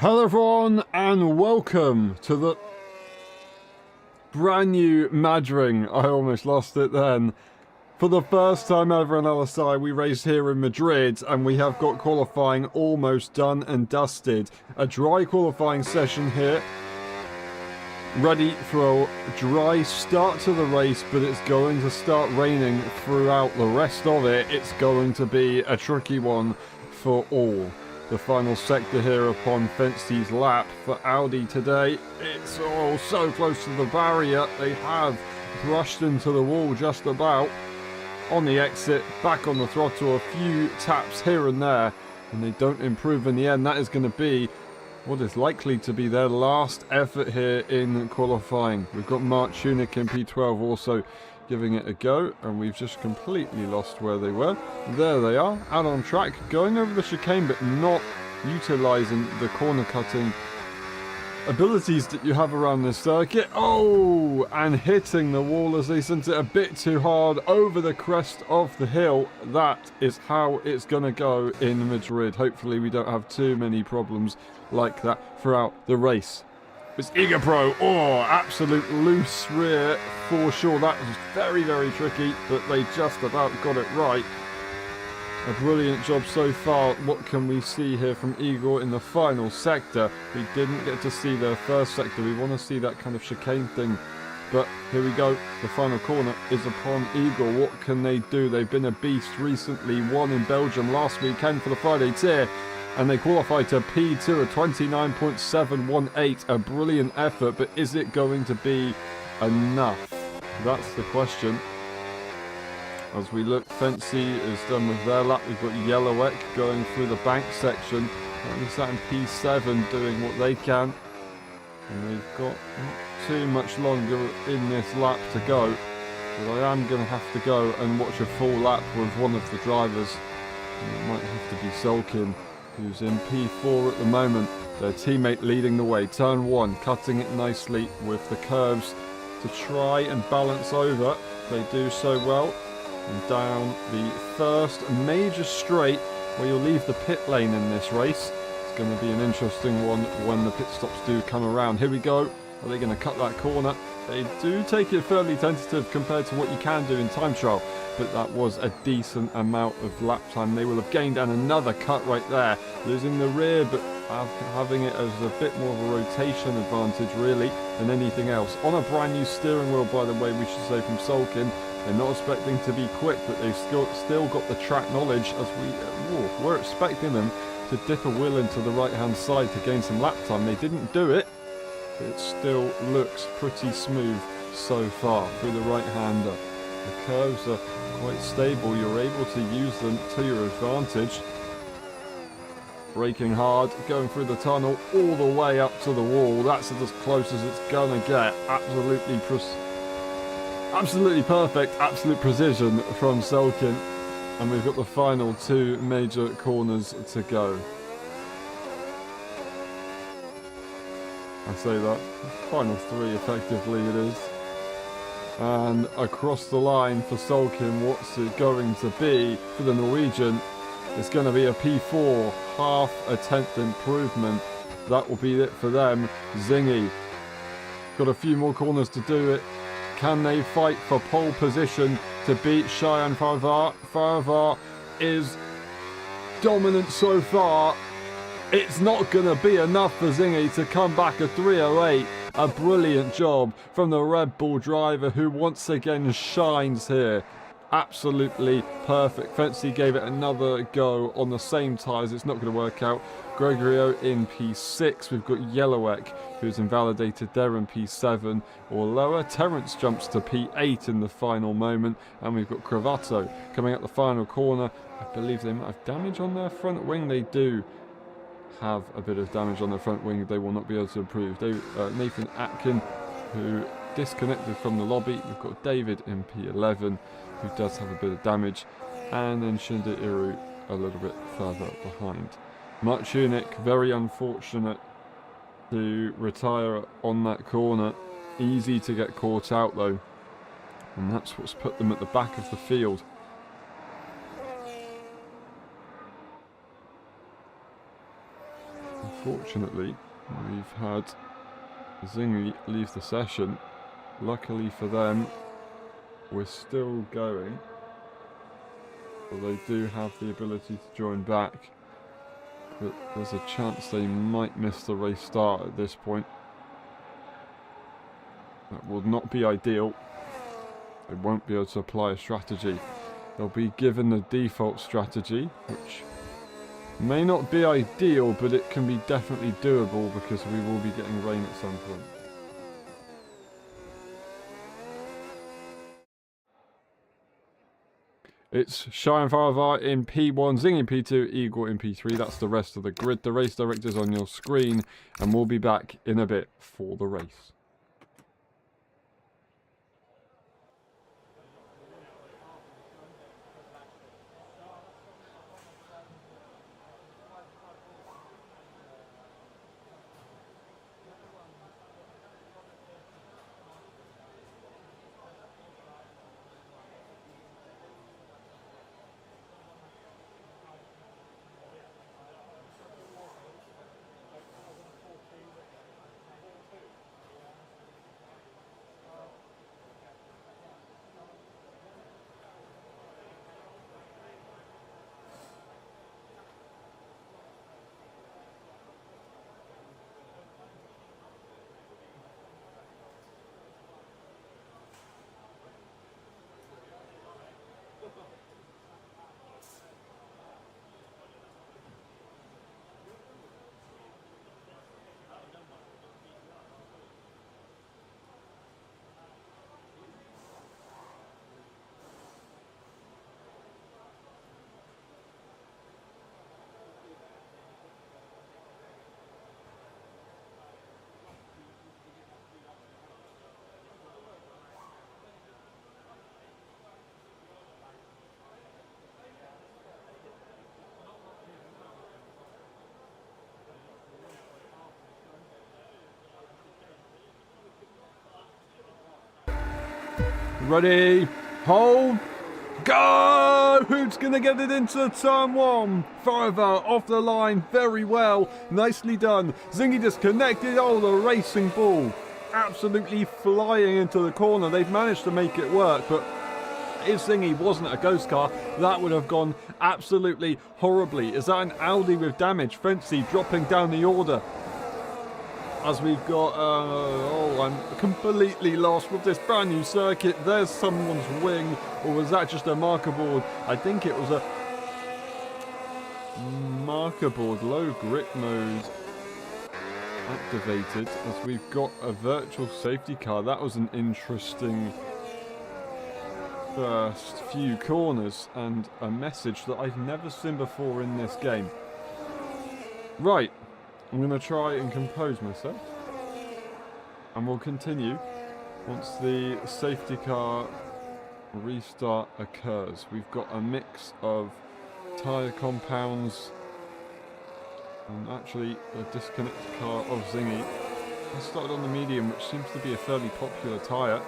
Hello everyone and welcome to the brand new Madrid. I almost lost it then. For the first time ever in LSI, we race here in Madrid and we have got qualifying almost done and dusted. A dry qualifying session here. Ready for a dry start to the race, but it's going to start raining throughout the rest of it. It's going to be a tricky one for all. The final sector here upon Fency's lap for Audi today. It's all so close to the barrier. They have brushed into the wall just about. On the exit, back on the throttle, a few taps here and there, and they don't improve in the end. That is going to be what is likely to be their last effort here in qualifying. We've got Mark Tunick in P12 also giving it a go, and we've just completely lost where they were. There they are, out on track, going over the chicane, but not utilising the corner cutting abilities that you have around this circuit. Oh, and hitting the wall as they sent it a bit too hard over the crest of the hill. That is how it's going to go in Madrid. Hopefully we don't have too many problems like that throughout the race. It's Eager Pro. Oh, absolute loose rear for sure. That was very, very tricky, but they just about got it right. A brilliant job so far. What can we see here from Igor in the final sector? We didn't get to see their first sector. We want to see that kind of chicane thing. But here we go. The final corner is upon Igor. What can they do? They've been a beast recently. Won in Belgium last weekend for the Friday tier. And they qualified to P2 at 29.718. A brilliant effort, but is it going to be enough? That's the question. As we look, Fency is done with their lap. We've got Yellowek going through the bank section. Only sat in P7 doing what they can. And they've got not too much longer in this lap to go. But I am going to have to go and watch a full lap with one of the drivers. And it might have to be Sulkin, who's in P4 at the moment. Their teammate leading the way. Turn 1, cutting it nicely with the curves to try and balance over. They do so well. And down the first major straight where you'll leave the pit lane in this race. It's going to be an interesting one when the pit stops do come around. Here we go. Are they going to cut that corner? They do take it fairly tentative compared to what you can do in time trial, but that was a decent amount of lap time they will have gained, and another cut right there, losing the rear but having it as a bit more of a rotation advantage really than anything else. On a brand new steering wheel, by the way, we should say, from Sulkin. They're not expecting to be quick, but they've still got the track knowledge, as we're expecting them to dip a wheel into the right hand side to gain some lap time. They didn't do it, but it still looks pretty smooth so far through the right hander. The curves are quite stable. You're able to use them to your advantage. Braking hard, going through the tunnel all the way up to the wall. That's as close as it's gonna get. Absolutely perfect, absolute precision from Sulkin. And we've got the final two major corners to go. I say that. Final three, effectively, it is. And across the line for Sulkin, what's it going to be for the Norwegian? It's going to be a P4, half a tenth improvement. That will be it for them. Zingy. Got a few more corners to do it. Can they fight for pole position to beat Cheyenne Farivar? Farivar is dominant so far. It's not going to be enough for Zingy to come back a 308. A brilliant job from the Red Bull driver, who once again shines here. Absolutely perfect. Fency gave it another go on the same tyres. It's not going to work out. Gregorio in P6. We've got Yellowek, who's invalidated there in P7 or lower. Terence jumps to P8 in the final moment. And we've got Cravato coming up the final corner. I believe they might have damage on their front wing. They do have a bit of damage on their front wing. They will not be able to improve. Nathan Atkin, who disconnected from the lobby. We've got David in P11, who does have a bit of damage, and then Shinda Iru a little bit further behind. Mark Tunick, very unfortunate to retire on that corner. Easy to get caught out though, and that's what's put them at the back of the field. Unfortunately, we've had Zingy leave the session. Luckily for them, we're still going. But they do have the ability to join back. But there's a chance they might miss the race start at this point. That would not be ideal. They won't be able to apply a strategy. They'll be given the default strategy, which may not be ideal, but it can be definitely doable because we will be getting rain at some point. It's Shy and Faravar in P1, Zing in P2, Eagle in P3. That's the rest of the grid. The race director's on your screen, and we'll be back in a bit for the race. Ready, hold, go! Who's going to get it into turn one? Faravar off the line, very well, nicely done. Zingy disconnected, oh, the racing ball. Absolutely flying into the corner. They've managed to make it work, but if Zingy wasn't a ghost car, that would have gone absolutely horribly. Is that an Audi with damage? Frenzy dropping down the order. As we've got, oh, I'm completely lost with this brand new circuit. There's someone's wing, or was that just a marker board? I think it was a marker board, low grip mode activated, as we've got a virtual safety car. That was an interesting first few corners, and a message that I've never seen before in this game. Right. I'm going to try and compose myself, and we'll continue once the safety car restart occurs. We've got a mix of tyre compounds and actually a disconnected car of Zingy. I started on the medium, which seems to be a fairly popular tyre.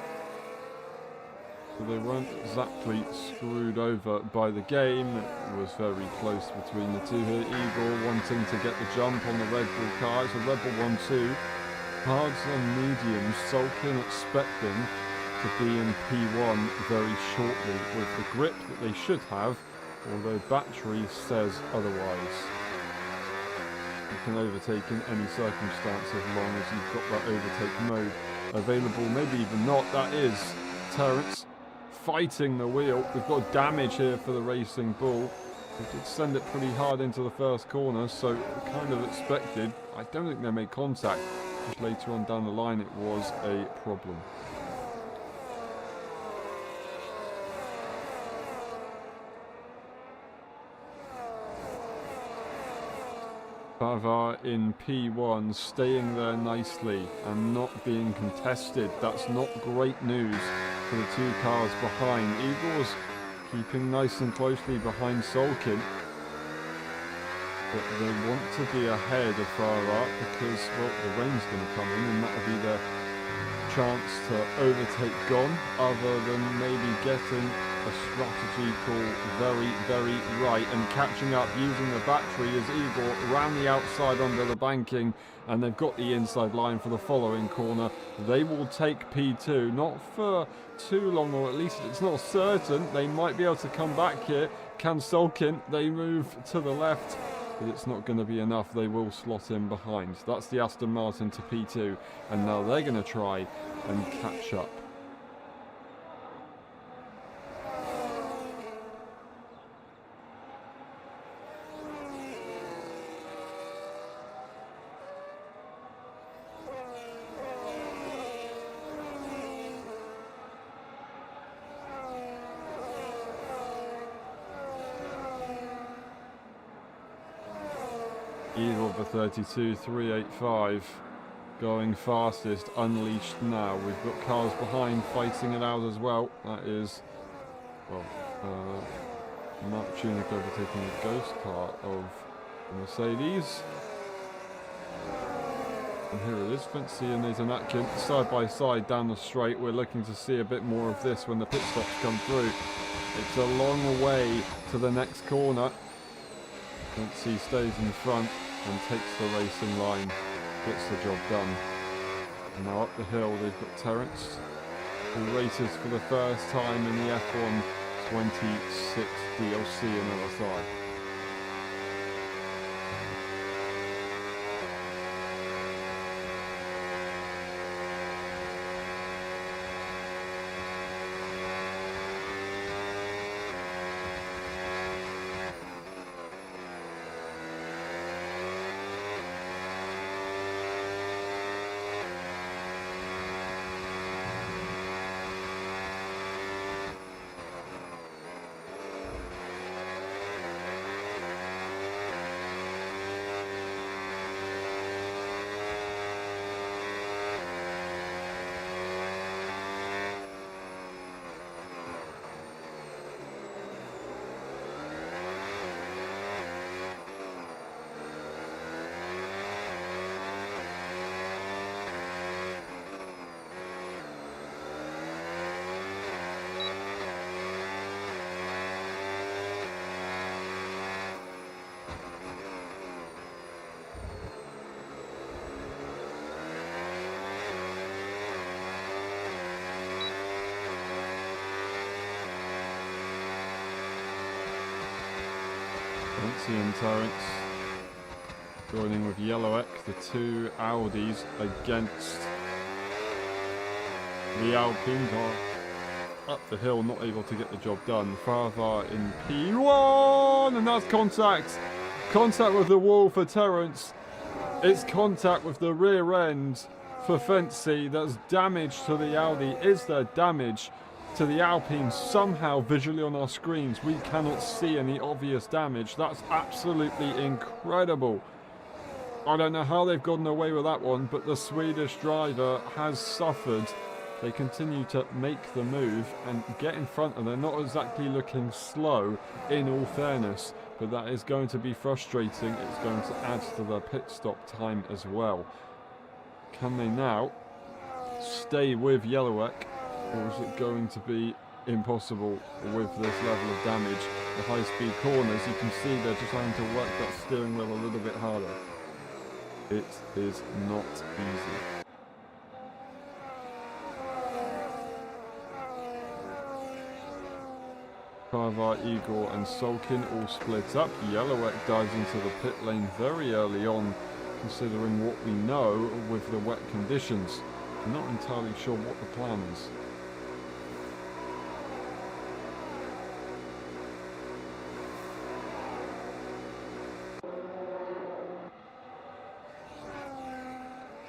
So they weren't exactly screwed over by the game. It was very close between the two here. Eagle wanting to get the jump on the Red Bull car. It's a Red Bull 1-2. Hards on mediums. Sulkin expecting to be in P1 very shortly with the grip that they should have, although battery says otherwise. You can overtake in any circumstance as long as you've got that overtake mode available. Maybe even not. That is Terrence fighting the wheel. We've got damage here for the Racing Bull. They did send it pretty hard into the first corner, so kind of expected. I don't think they made contact. Just later on down the line it was a problem. Faravar in P1, staying there nicely and not being contested. That's not great news for the two cars behind. Eagles keeping nice and closely behind Sulkin, but they want to be ahead of Faravar because, well, the rain's going to come in and that'll be their chance to overtake gone, other than maybe getting a strategy call very, very right and catching up using the battery as Igor ran the outside under the banking, and they've got the inside line for the following corner. They will take P2, not for too long, or at least it's not certain. They might be able to come back here. Can Solkin, they move to the left, but it's not going to be enough. They will slot in behind. That's the Aston Martin to P2, and now they're going to try and catch up. Evil for 32, 385, going fastest, unleashed now. We've got cars behind fighting it out as well. That is, well, Mark Tunick overtaking the ghost car of the Mercedes. And here it is, Fancy and Nathan Atkin side by side down the straight. We're looking to see a bit more of this when the pit stops come through. It's a long way to the next corner. Fancy stays in front and takes the racing line, gets the job done. And now up the hill they've got Terence, who races for the first time in the F1 26 DLC in LSI. Fancy and Terence joining with Yellowek, the two Audis against the Alpine car. Up the hill, not able to get the job done. Farvar in P1, and that's contact. Contact with the wall for Terence. It's contact with the rear end for Fancy. That's damage to the Audi. Is there damage to the Alpine? Somehow visually on our screens we cannot see any obvious damage. That's absolutely incredible. I don't know how they've gotten away with that one, but the Swedish driver has suffered. They continue to make the move and get in front, and they're not exactly looking slow in all fairness, but that is going to be frustrating. It's going to add to the pit stop time as well. Can they now stay with Yellowek? Or is it going to be impossible with this level of damage? The high-speed corners, you can see they're just having to work that steering wheel a little bit harder. It is not easy. Farvar, Igor and Solkin all split up. Yellowek dives into the pit lane very early on, considering what we know with the wet conditions. I'm not entirely sure what the plan is.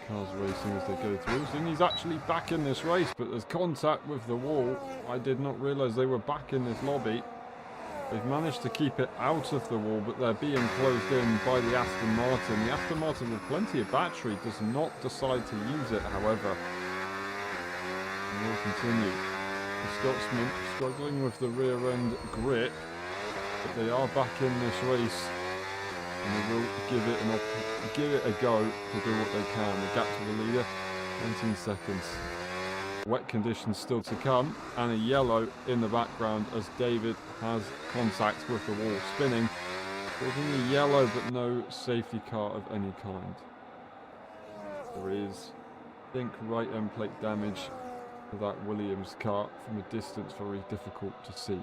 Cars racing as they go through. So he's actually back in this race, but there's contact with the wall. I did not realise they were back in this lobby. They've managed to keep it out of the wall, but they're being closed in by the Aston Martin. The Aston Martin with plenty of battery does not decide to use it, however. And will continue. The Scotsman struggling with the rear end grip, but they are back in this race. And they will give it a go to do what they can. The gap to the leader, 19 seconds. Wet conditions still to come, and a yellow in the background as David has contact with the wall spinning. Causing a yellow, but no safety car of any kind. There is, I think, right end plate damage to that Williams car. From a distance, very difficult to see.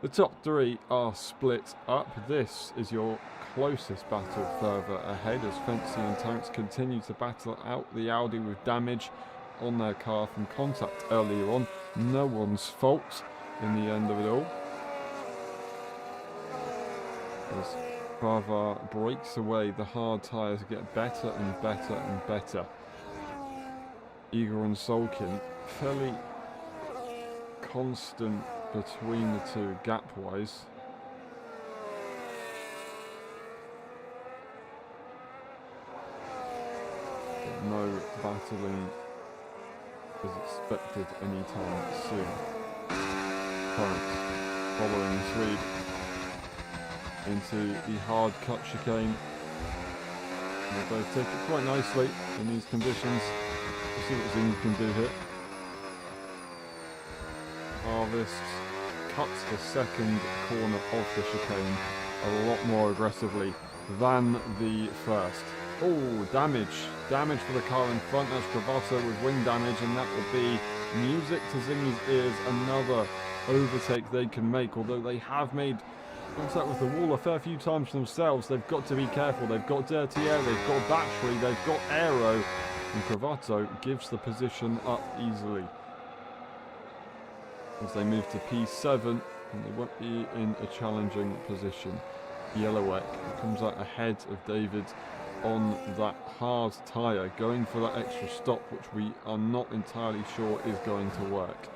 The top three are split up. This is your closest battle further ahead as Fancy and Terence continue to battle out the Audi with damage on their car from contact earlier on. No one's fault in the end of it all. As Brava breaks away, the hard tyres get better and better and better. Igor and Solkin fairly constant between the two gap-wise. But no battling is expected anytime soon. Terence following Swede into the hard cut chicane. They both take it quite nicely in these conditions. We'll see what Zing can do here. Harvest cuts the second corner of the chicane a lot more aggressively than the first. Oh, damage. Damage for the car in front. That's Travato with wing damage, and that will be music to Zingy's ears. Another overtake they can make, although they have made contact with the wall a fair few times themselves. They've got to be careful. They've got dirty air, they've got battery, they've got aero, and Travato gives the position up easily. As they move to P7, and they won't be in a challenging position. Yellowek comes out ahead of David on that hard tyre, going for that extra stop, which we are not entirely sure is going to work.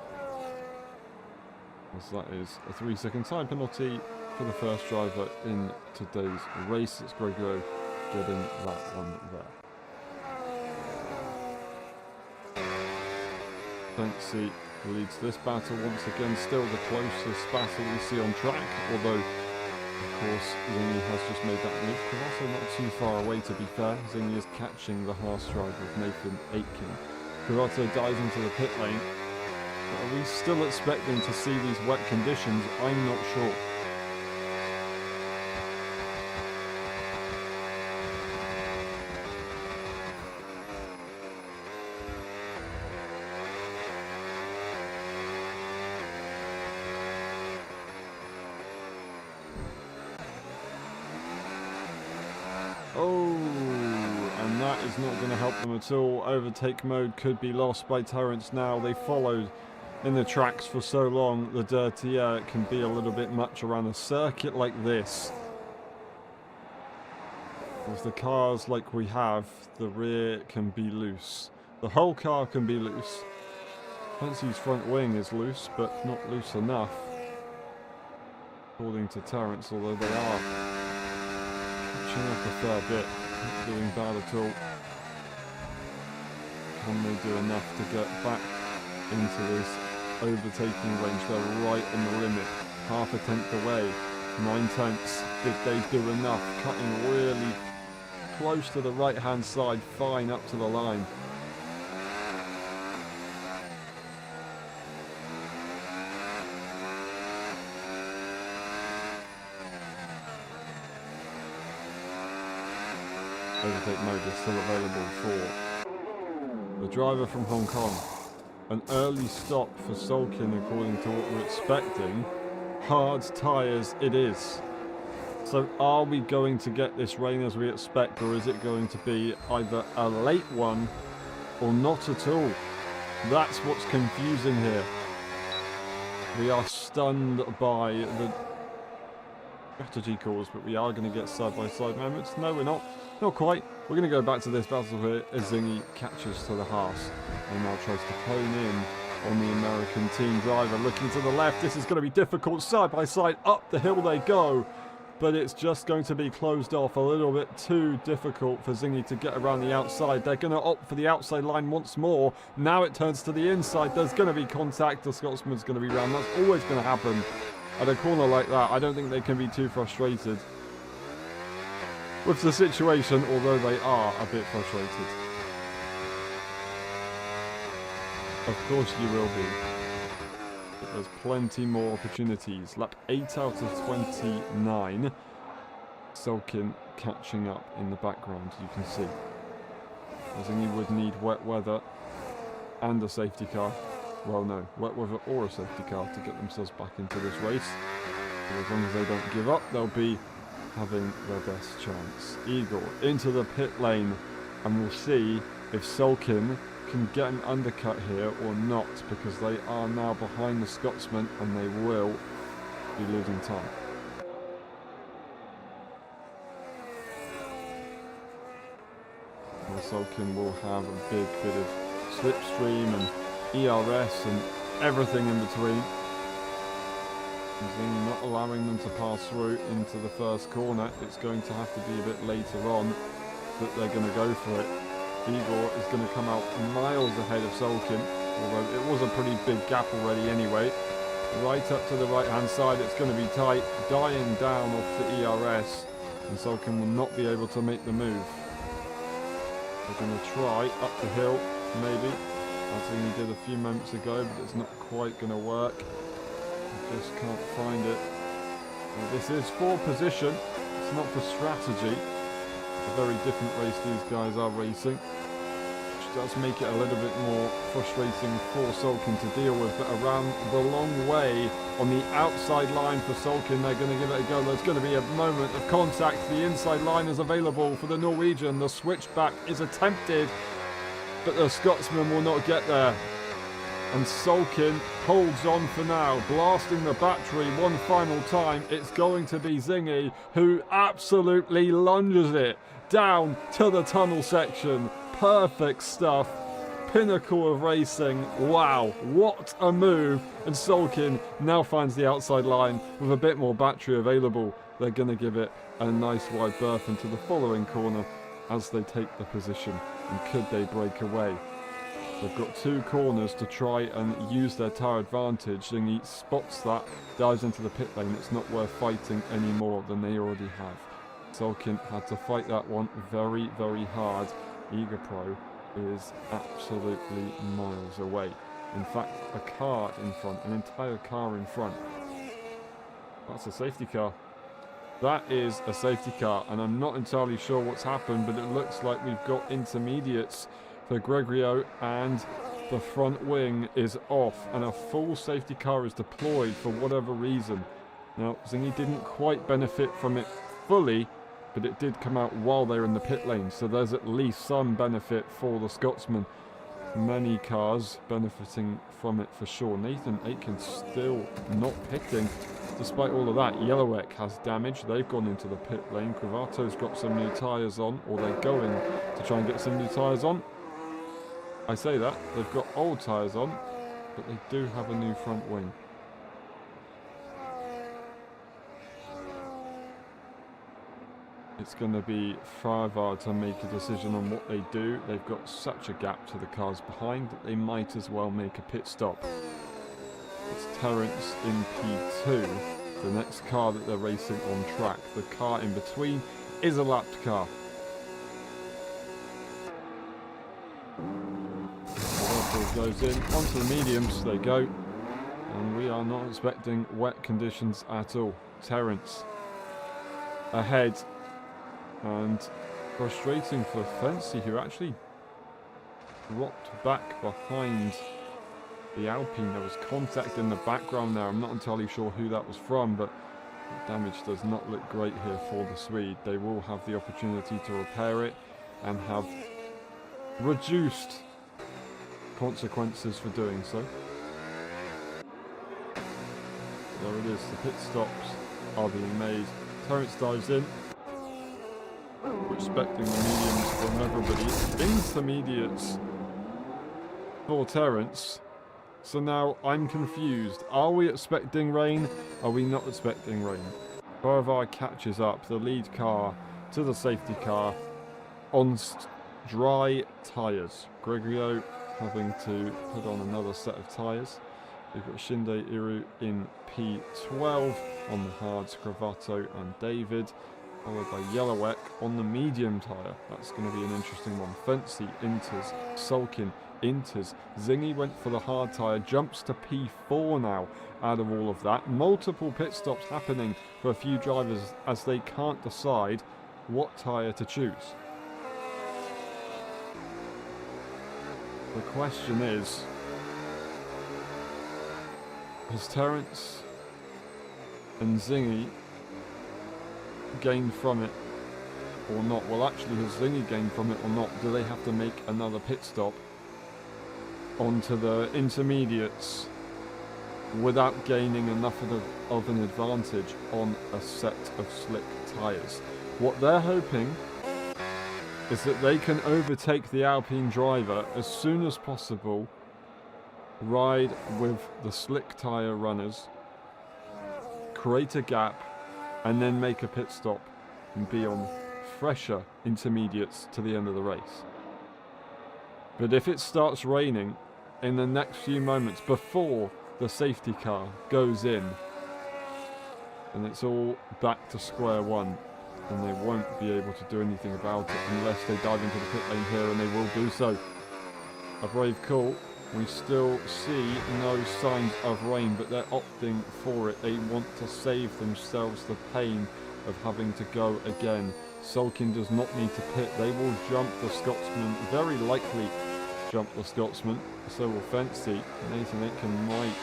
As that is a 3-second time penalty for the first driver in today's race. It's Grego getting that one there. Fancy leads this battle once again, still the closest battle we see on track, although of course Zingy has just made that move. Cavasso not too far away, to be fair. Zingy is catching the Haas driver of Nathan Aitken. Cavasso dives into the pit lane. But are we still expecting to see these wet conditions? I'm not sure. Oh, and that is not going to help them at all. Overtake mode could be lost by Terence now. They followed in the tracks for so long. The dirty air can be a little bit much around a circuit like this. With the cars like we have, the rear can be loose. The whole car can be loose. Fancy's front wing is loose, but not loose enough, according to Terence, although they are catching up a fair bit, not doing bad at all. Can they do enough to get back into this overtaking range? They're right on the limit, half a tenth away, 9/10. Did they do enough? Cutting really close to the right hand side, fine up to the line. Overtake mode is still available for the driver from Hong Kong. An early stop for Solkin, according to what we're expecting. Hard tyres it is. So are we going to get this rain as we expect, or is it going to be either a late one or not at all? That's what's confusing here. We are stunned by the strategy calls, but we are going to get side-by-side moments. No, we're not. Not quite. We're going to go back to this battle here as Zingy catches to the Haas and now tries to hone in on the American team driver. Looking to the left, this is going to be difficult. Side-by-side, up the hill they go. But it's just going to be closed off a little bit too difficult for Zingy to get around the outside. They're going to opt for the outside line once more. Now it turns to the inside. There's going to be contact. The Scotsman's going to be round. That's always going to happen at a corner like that. I don't think they can be too frustrated with the situation, although they are a bit frustrated. Of course you will be. But there's plenty more opportunities. Lap 8 out of 29. Sulkin catching up in the background, you can see. I think he would need wet weather and a safety car. Well, no, wet weather or a safety car to get themselves back into this race. So as long as they don't give up, they'll be having their best chance. Igor into the pit lane, and we'll see if Sulkin can get an undercut here or not, because they are now behind the Scotsman and they will be losing time. Sulkin will have a big bit of slipstream and ERS and everything in between. Not allowing them to pass through into the first corner. It's going to have to be a bit later on that they're going to go for it. Igor is going to come out miles ahead of Sulkin, although it was a pretty big gap already anyway. Right up to the right hand side, it's going to be tight, dying down off the ERS, and Sulkin will not be able to make the move. They're going to try up the hill, maybe, as he did a few moments ago, but it's not quite going to work. I just can't find it. Well, this is for position, it's not for strategy. A very different race these guys are racing, which does make it a little bit more frustrating for Sulkin to deal with. But around the long way on the outside line for Sulkin, they're going to give it a go. There's going to be a moment of contact. The inside line is available for the Norwegian. The switchback is attempted, but the Scotsman will not get there. And Sulkin holds on for now, blasting the battery one final time. It's going to be Zingy, who absolutely lunges it down to the tunnel section. Perfect stuff. Pinnacle of racing. Wow, what a move. And Sulkin now finds the outside line with a bit more battery available. They're going to give it a nice wide berth into the following corner as they take the position. And could they break away? They've got two corners to try and use their tyre advantage, and he spots that, dives into the pit lane. It's not worth fighting any more than they already have. Sulkin had to fight that one very, very hard. Eager Pro is absolutely miles away. In fact, a car in front, an entire car in front. That's a safety car. That is a safety car, and I'm not entirely sure what's happened, but it looks like we've got intermediates for Gregorio, and the front wing is off, and a full safety car is deployed for whatever reason. Now, Zingy didn't quite benefit from it fully, but it did come out while they were in the pit lane, so there's at least some benefit for the Scotsman. Many cars benefiting from it for sure. Nathan Aitken still not pitting despite all of that. Yellowek has damage. They've gone into the pit lane. Cravato's got some new tyres on, or they're going to try and get some new tyres on. I say that, they've got old tyres on, but they do have a new front wing. It's going to be Farvar to make a decision on what they do. They've got such a gap to the cars behind that they might as well make a pit stop. It's Terence in P2, the next car that they're racing on track. The car in between is a lapped car. Goes in onto the mediums, they go, and we are not expecting wet conditions at all. Terence ahead, and frustrating for Fancy, who actually dropped back behind the Alpine. There was contact in the background there. I'm not entirely sure who that was from, but the damage does not look great here for the Swede. They will have the opportunity to repair it and have reduced consequences for doing so. There it is, the pit stops are being made. Terence dives in, respecting the mediums from everybody. Intermediates for Terence. So now I'm confused. Are we expecting rain? Are we not expecting rain? Farvar catches up the lead car to the safety car on dry tyres. Gregorio having to put on another set of tyres. We've got Shinde Iru in P12 on the hards, Cravato and David. followed by Yellowek on the medium tyre. That's going to be an interesting one. Fancy enters, Sulkin enters. Zingy went for the hard tyre, jumps to P4 now out of all of that. Multiple pit stops happening for a few drivers as they can't decide what tyre to choose. The question is, has Terence and Zingy gained from it or not? Well, actually, has Zingy gained from it or not? Do they have to make another pit stop onto the intermediates without gaining enough of an advantage on a set of slick tyres? What they're hoping is that they can overtake the Alpine driver as soon as possible, ride with the slick tyre runners, create a gap, and then make a pit stop and be on fresher intermediates to the end of the race. But if it starts raining in the next few moments before the safety car goes in, then it's all back to square one, and they won't be able to do anything about it unless they dive into the pit lane here, and they will do so. A brave call. We still see no signs of rain, but they're opting for it. They want to save themselves the pain of having to go again. Sulkin does not need to pit. They will jump the Scotsman, very likely jump the Scotsman. So will Fancy. Nathan Aitken might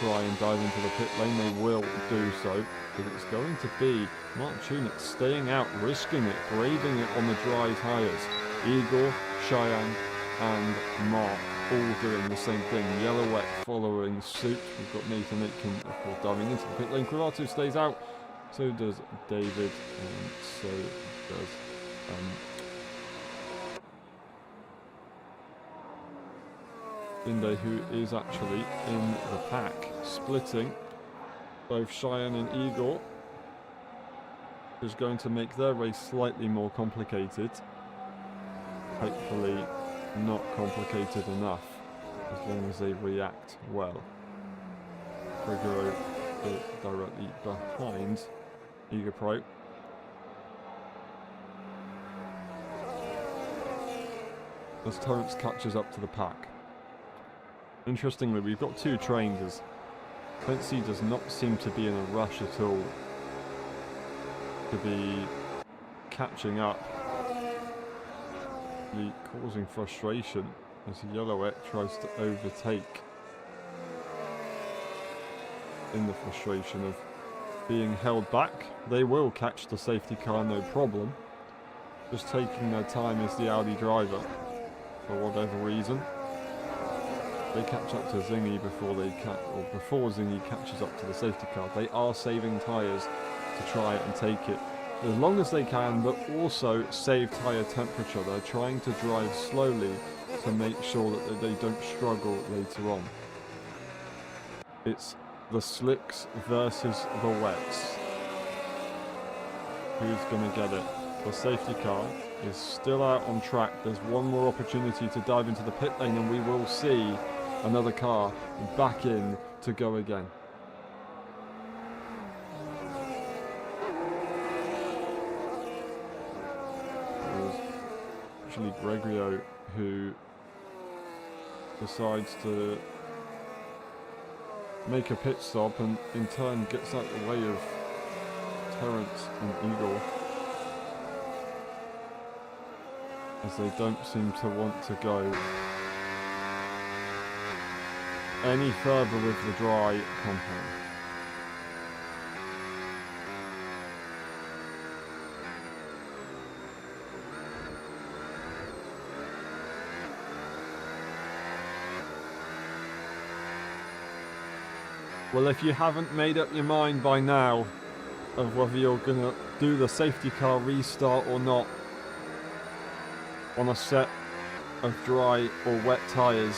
try and dive into the pit lane. They will do so, but it's going to be Mark Tunick staying out, risking it, braving it on the dry tyres. Igor, Cheyenne and Mark all doing the same thing. Yellowek following suit. We've got Nathan Aitken, of course, diving into the pit lane. Kravatu stays out. So does David, and so does Inde, who is actually in the pack, splitting both Cheyenne and Igor, who's going to make their race slightly more complicated. Hopefully not complicated enough, as long as they react well. Gregory directly behind Igor Pro. As Terence catches up to the pack. Interestingly, we've got two trains as Quincy does not seem to be in a rush at all to be catching up, causing frustration as Yellowek tries to overtake in the frustration of being held back. They will catch the safety car, no problem. Just taking their time as the Audi driver, for whatever reason. They catch up to Zingy before Zingy catches up to the safety car. They are saving tyres to try and take it as long as they can, but also save tyre temperature. They're trying to drive slowly to make sure that they don't struggle later on. It's the slicks versus the wets. Who's going to get it? The safety car is still out on track. There's one more opportunity to dive into the pit lane, and we will see another car back in to go again. It was actually Gregorio who decides to make a pit stop and in turn gets out the way of Terence and Igor, as they don't seem to want to go any further with the dry compound. Well, if you haven't made up your mind by now of whether you're going to do the safety car restart or not on a set of dry or wet tyres,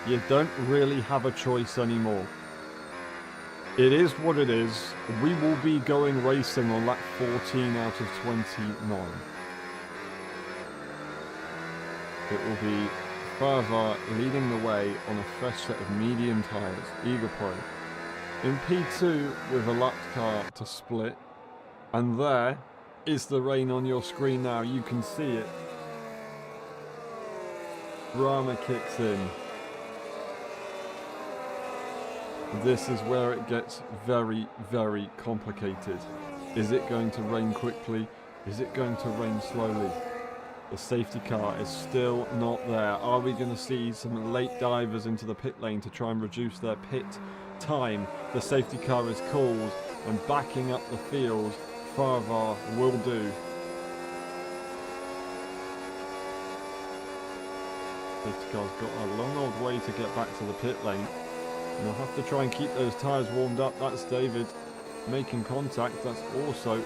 you don't really have a choice anymore. It is what it is. We will be going racing on lap 14 out of 29. It will be further leading the way on a fresh set of medium tyres, Eagle Pro. In P2 with a lap car to split, and there is the rain on your screen now. You can see it. Drama kicks in. This is where it gets very, very complicated. Is it going to rain quickly? Is it going to rain slowly? The safety car is still not there. Are we going to see some late divers into the pit lane to try and reduce their pit time? The safety car is called, and backing up the field, Farvar will do. Safety car's got a long old way to get back to the pit lane. And they'll have to try and keep those tyres warmed up. That's David making contact. That's also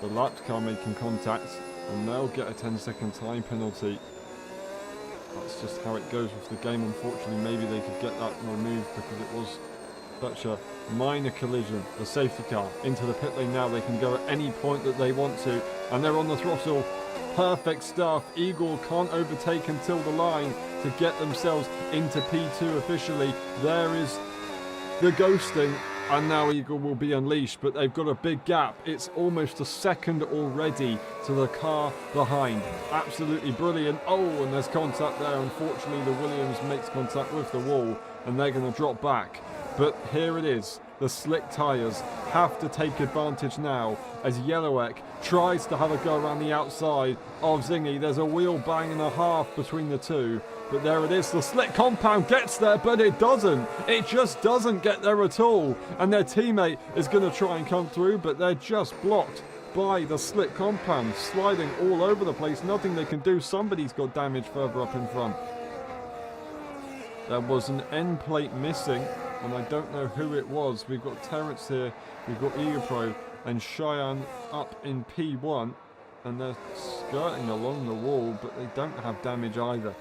the lapped car making contact. And they'll get a 10-second time penalty. That's just how it goes with the game. Unfortunately, maybe they could get that removed because it was such a minor collision. The safety car into the pit lane now. They can go at any point that they want to. And they're on the throttle. Perfect stuff. Eagle can't overtake until the line to get themselves into P2 officially. There is the ghosting, and now Eagle will be unleashed, but they've got a big gap. It's almost a second already to the car behind. Absolutely brilliant. Oh, and there's contact there. Unfortunately, the Williams makes contact with the wall, and they're going to drop back. But here it is. The slick tyres have to take advantage now as Yellowek tries to have a go around the outside of Zingy. There's a wheel bang and a half between the two. But there it is. The slick compound gets there, but it doesn't. It just doesn't get there at all. And their teammate is going to try and come through, but they're just blocked by the slick compound. Sliding all over the place. Nothing they can do. Somebody's got damage further up in front. There was an end plate missing, and I don't know who it was. We've got Terence here, we've got Egopro and Cheyenne up in P1, and they're skirting along the wall, but they don't have damage either.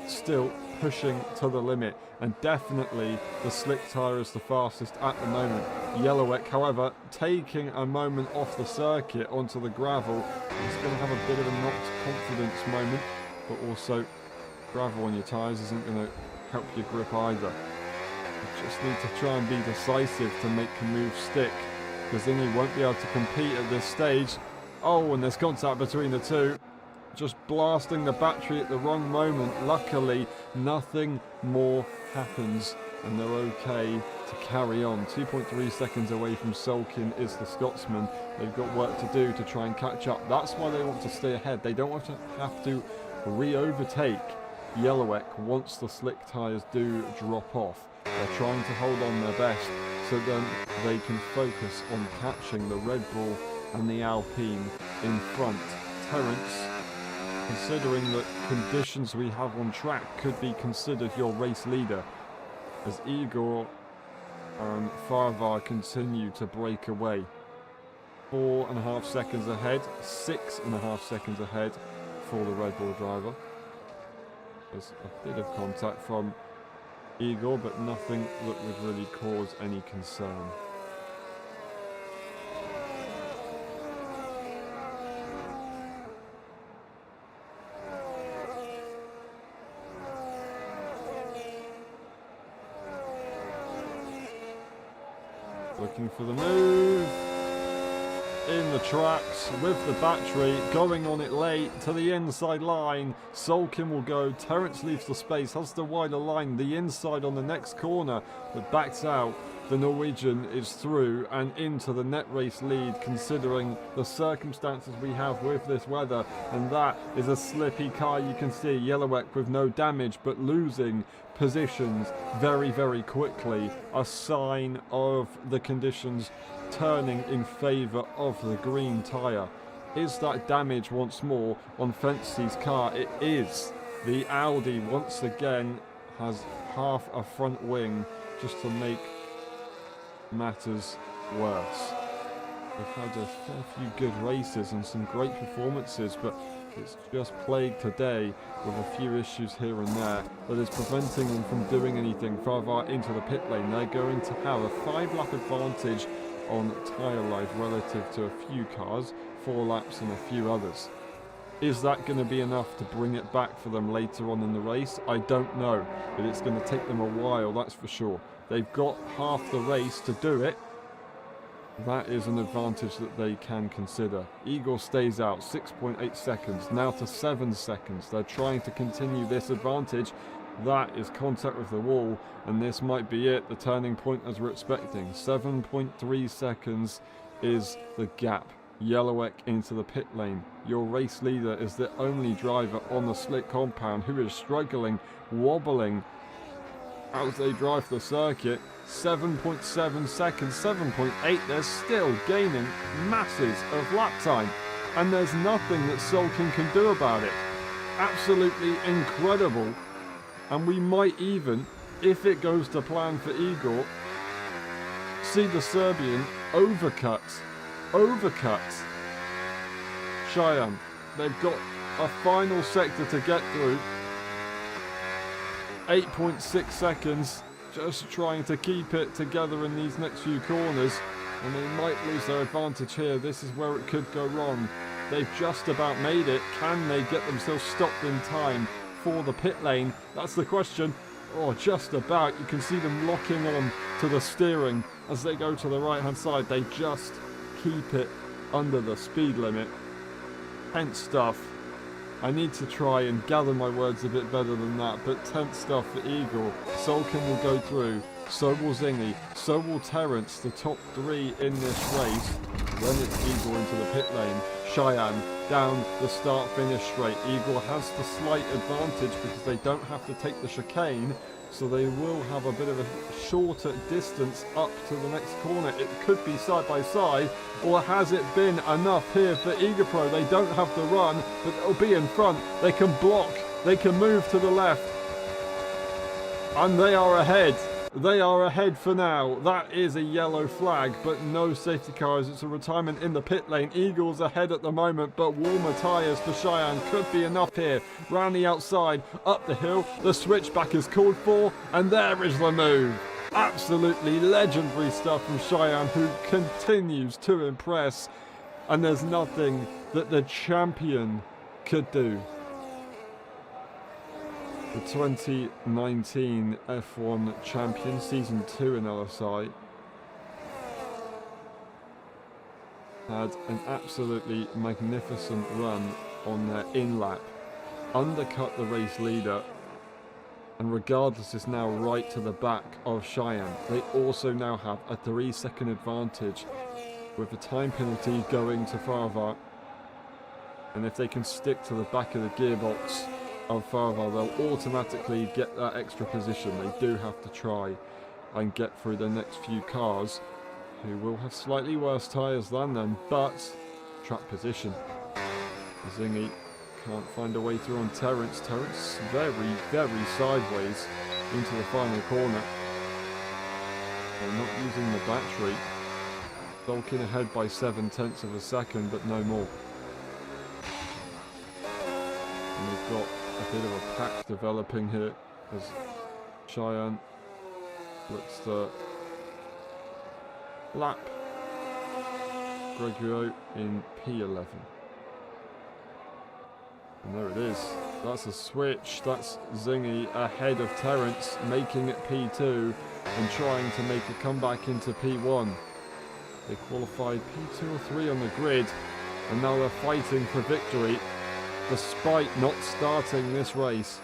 Still pushing to the limit, and definitely the slick tyre is the fastest at the moment. Yellowek, however, taking a moment off the circuit onto the gravel. He's going to have a bit of a knocked confidence moment, but also gravel on your tyres isn't going to help your grip either. You just need to try and be decisive to make the move stick, because then you won't be able to compete at this stage. Oh, and there's contact between the two. Just blasting the battery at the wrong moment. Luckily, nothing more happens, and they're okay to carry on. 2.3 seconds away from Solkin is the Scotsman. They've got work to do to try and catch up. That's why they want to stay ahead. They don't want to have to re-overtake Yellowek once the slick tyres do drop off. They're trying to hold on their best so then they can focus on catching the Red Bull and the Alpine in front. Terence, considering the conditions we have on track, could be considered your race leader, as Igor and Farvar continue to break away. 4.5 seconds ahead, 6.5 seconds ahead for the Red Bull driver. There's a bit of contact from Igor, but nothing that would really cause any concern. Looking for the move. In the tracks with the battery, going on it late to the inside line. Solkin will go. Terence leaves the space, has the wider line, the inside on the next corner, but backs out. The Norwegian is through and into the net race lead, considering the circumstances we have with this weather. And that is a slippy car. You can see Yellowek with no damage, but losing positions very, very quickly. A sign of the conditions turning in favour of the green tyre. Is that damage once more on Fency's car? It is. The Audi once again has half a front wing just to make matters worse. We've had a fair few good races and some great performances, but it's just plagued today with a few issues here and there that is preventing them from doing anything. Farvar into the pit lane. They're going to have a 5-lap advantage on tyre life relative to a few cars, 4 laps and a few others. Is that going to be enough to bring it back for them later on in the race? I don't know, but it's going to take them a while, that's for sure. They've got half the race to do it, That is an advantage that they can consider. Igor stays out 6.8 seconds, now to 7 seconds. They're trying to continue this advantage. That is contact with the wall, and this might be it, the turning point as we're expecting. 7.3 seconds is the gap. Yellowek into the pit lane. Your race leader is the only driver on the slick compound who is struggling, wobbling as they drive the circuit. 7.7 seconds, 7.8, they're still gaining masses of lap time, and there's nothing that Sulkin can do about it. Absolutely incredible. And we might even, if it goes to plan for Igor, see the Serbian overcut Cheyenne. They've got a final sector to get through. 8.6 seconds, just trying to keep it together in these next few corners, and they might lose their advantage here. This is where it could go wrong. They've just about made it. Can they get themselves stopped in time for the pit lane? That's the question. Oh, just about. You can see them locking on to the steering as they go to the right hand side. They just keep it under the speed limit. Tense stuff. I need to try and gather my words a bit better than that, but tense stuff for Igor. Sulkin will go through, so will Zingy, so will Terence, the top three in this race. Then it's Igor into the pit lane. Cheyenne down the start-finish straight. Igor has the slight advantage because they don't have to take the chicane, so they will have a bit of a shorter distance up to the next corner. It could be side by side, or has it been enough here for Egapro? They don't have to run, but they'll be in front. They can block, they can move to the left, and they are ahead. They are ahead for now. That is a yellow flag, but no safety cars. It's a retirement in the pit lane. Eagles ahead at the moment, but warmer tyres for Cheyenne could be enough here. Round the outside, up the hill. The switchback is called for, and there is the move. Absolutely legendary stuff from Cheyenne, who continues to impress. And there's nothing that the champion could do. The 2019 F1 champion, Season 2 in LSI, had an absolutely magnificent run on their in-lap, undercut the race leader, and regardless is now right to the back of Cheyenne. They also now have a 3-second advantage with a time penalty going to Farvar, and if they can stick to the back of the gearbox of Farvar, they'll automatically get that extra position. They do have to try and get through the next few cars, who will have slightly worse tyres than them, but track position. Zingy can't find a way through on Terence. Terence very, very sideways into the final corner. They're not using the battery. Sulkin ahead by 0.7 of a second, but no more. And we've got a bit of a pack developing here as Cheyenne looks to lap Gregorio in P11. And there it is. That's a switch. That's Zingy ahead of Terence, making it P2 and trying to make a comeback into P1. They qualified P2 or 3 on the grid, and now they're fighting for victory despite not starting this race.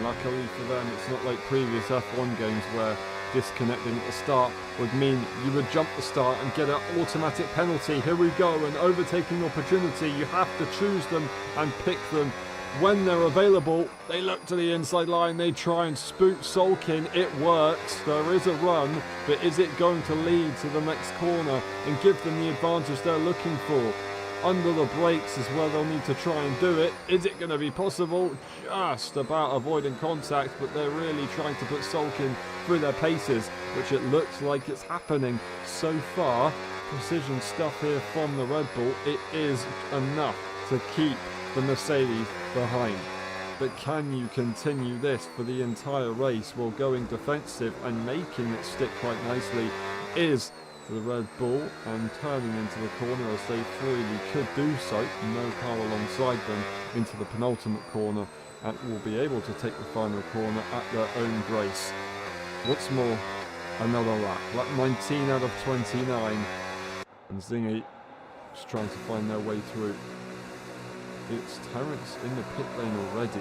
Luckily for them, it's not like previous F1 games where disconnecting at the start would mean you would jump the start and get an automatic penalty. Here we go, an overtaking opportunity. You have to choose them and pick them when they're available. They look to the inside line, they try and spook Sulkin. It works, there is a run, but is it going to lead to the next corner and give them the advantage they're looking for? Under the brakes is where they'll need to try and do it. Is it going to be possible? Just about avoiding contact, but they're really trying to put Sulkin through their paces, which it looks like it's happening so far. Precision stuff here from the Red Bull. It is enough to keep the Mercedes behind. But can you continue this for the entire race while going defensive and making it stick quite nicely? Is the Red Bull and turning into the corner as they freely could do so. No car alongside them into the penultimate corner, and will be able to take the final corner at their own grace. What's more, another lap. Lap 19 out of 29. And Zingy just trying to find their way through. It's Terence in the pit lane already.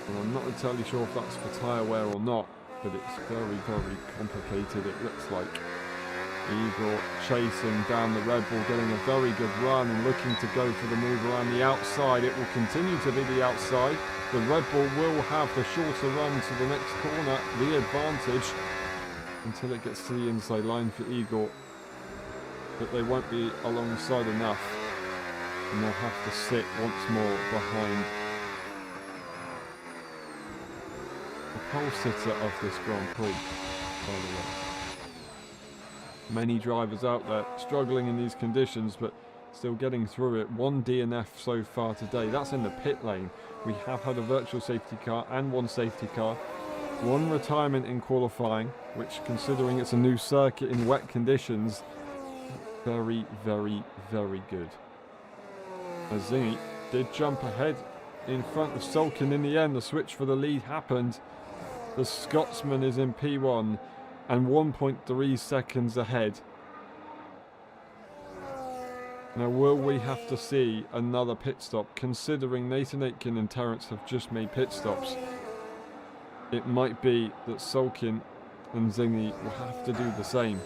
And I'm not entirely sure if that's for tyre wear or not, but it's very, very complicated, it looks like. Igor chasing down the Red Bull, getting a very good run and looking to go for the move around the outside. It will continue to be the outside. The Red Bull will have the shorter run to the next corner, the advantage, until it gets to the inside line for Igor. But they won't be alongside enough, and they'll have to sit once more behind the pole sitter of this Grand Prix, by the way. Many drivers out there struggling in these conditions, but still getting through it. One DNF so far today. That's in the pit lane. We have had a virtual safety car and one safety car. One retirement in qualifying, which, considering it's a new circuit in wet conditions, very, very, very good. As Zingy did jump ahead in front of Sulkin in the end. The switch for the lead happened. The Scotsman is in P1 and 1.3 seconds ahead. Now, will we have to see another pit stop, considering Nathan Aitken and Terence have just made pit stops? It might be that Sulkin and Zingy will have to do the same.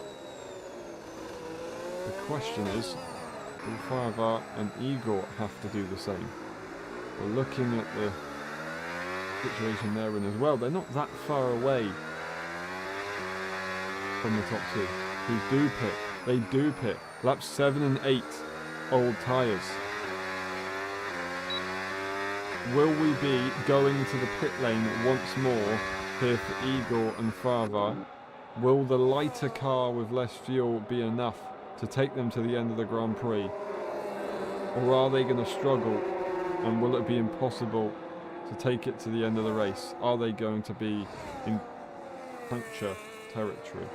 The question is, will Faravar and Igor have to do the same? We're looking at the situation they're in as well. They're not that far away from the top two. They do pit. Laps 7 and 8, old tyres. Will we be going to the pit lane once more here for Igor and Faravar? Will the lighter car with less fuel be enough to take them to the end of the Grand Prix? Or are they going to struggle, and will it be impossible to take it to the end of the race? Are they going to be in puncture territory?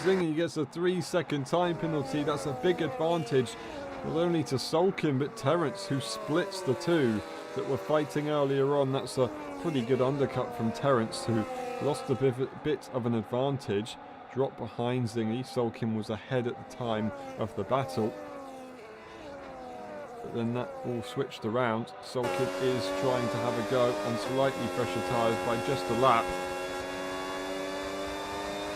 Zingy gets a 3-second time penalty. That's a big advantage, not only to Sulkin but Terence, who splits the two that were fighting earlier on. That's a pretty good undercut from Terence, who lost a bit of an advantage, dropped behind Zingy. Sulkin was ahead at the time of the battle, but then that all switched around. Sulkin is trying to have a go on slightly fresher tyres by just a lap.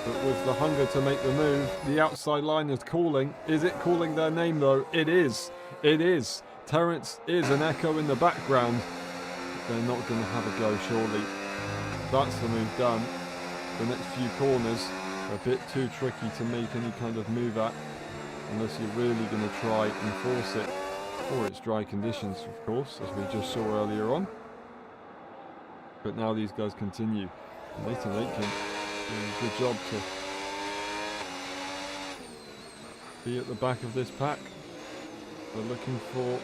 But with the hunger to make the move, the outside line is calling. Is it calling their name though? It is. It is. Terence is an echo in the background. They're not going to have a go, surely. That's the move done. The next few corners are a bit too tricky to make any kind of move at, unless you're really going to try and force it. Or it's dry conditions, of course, as we just saw earlier on. But now these guys continue. Nathan Aitken doing a good job to be at the back of this pack. They're looking for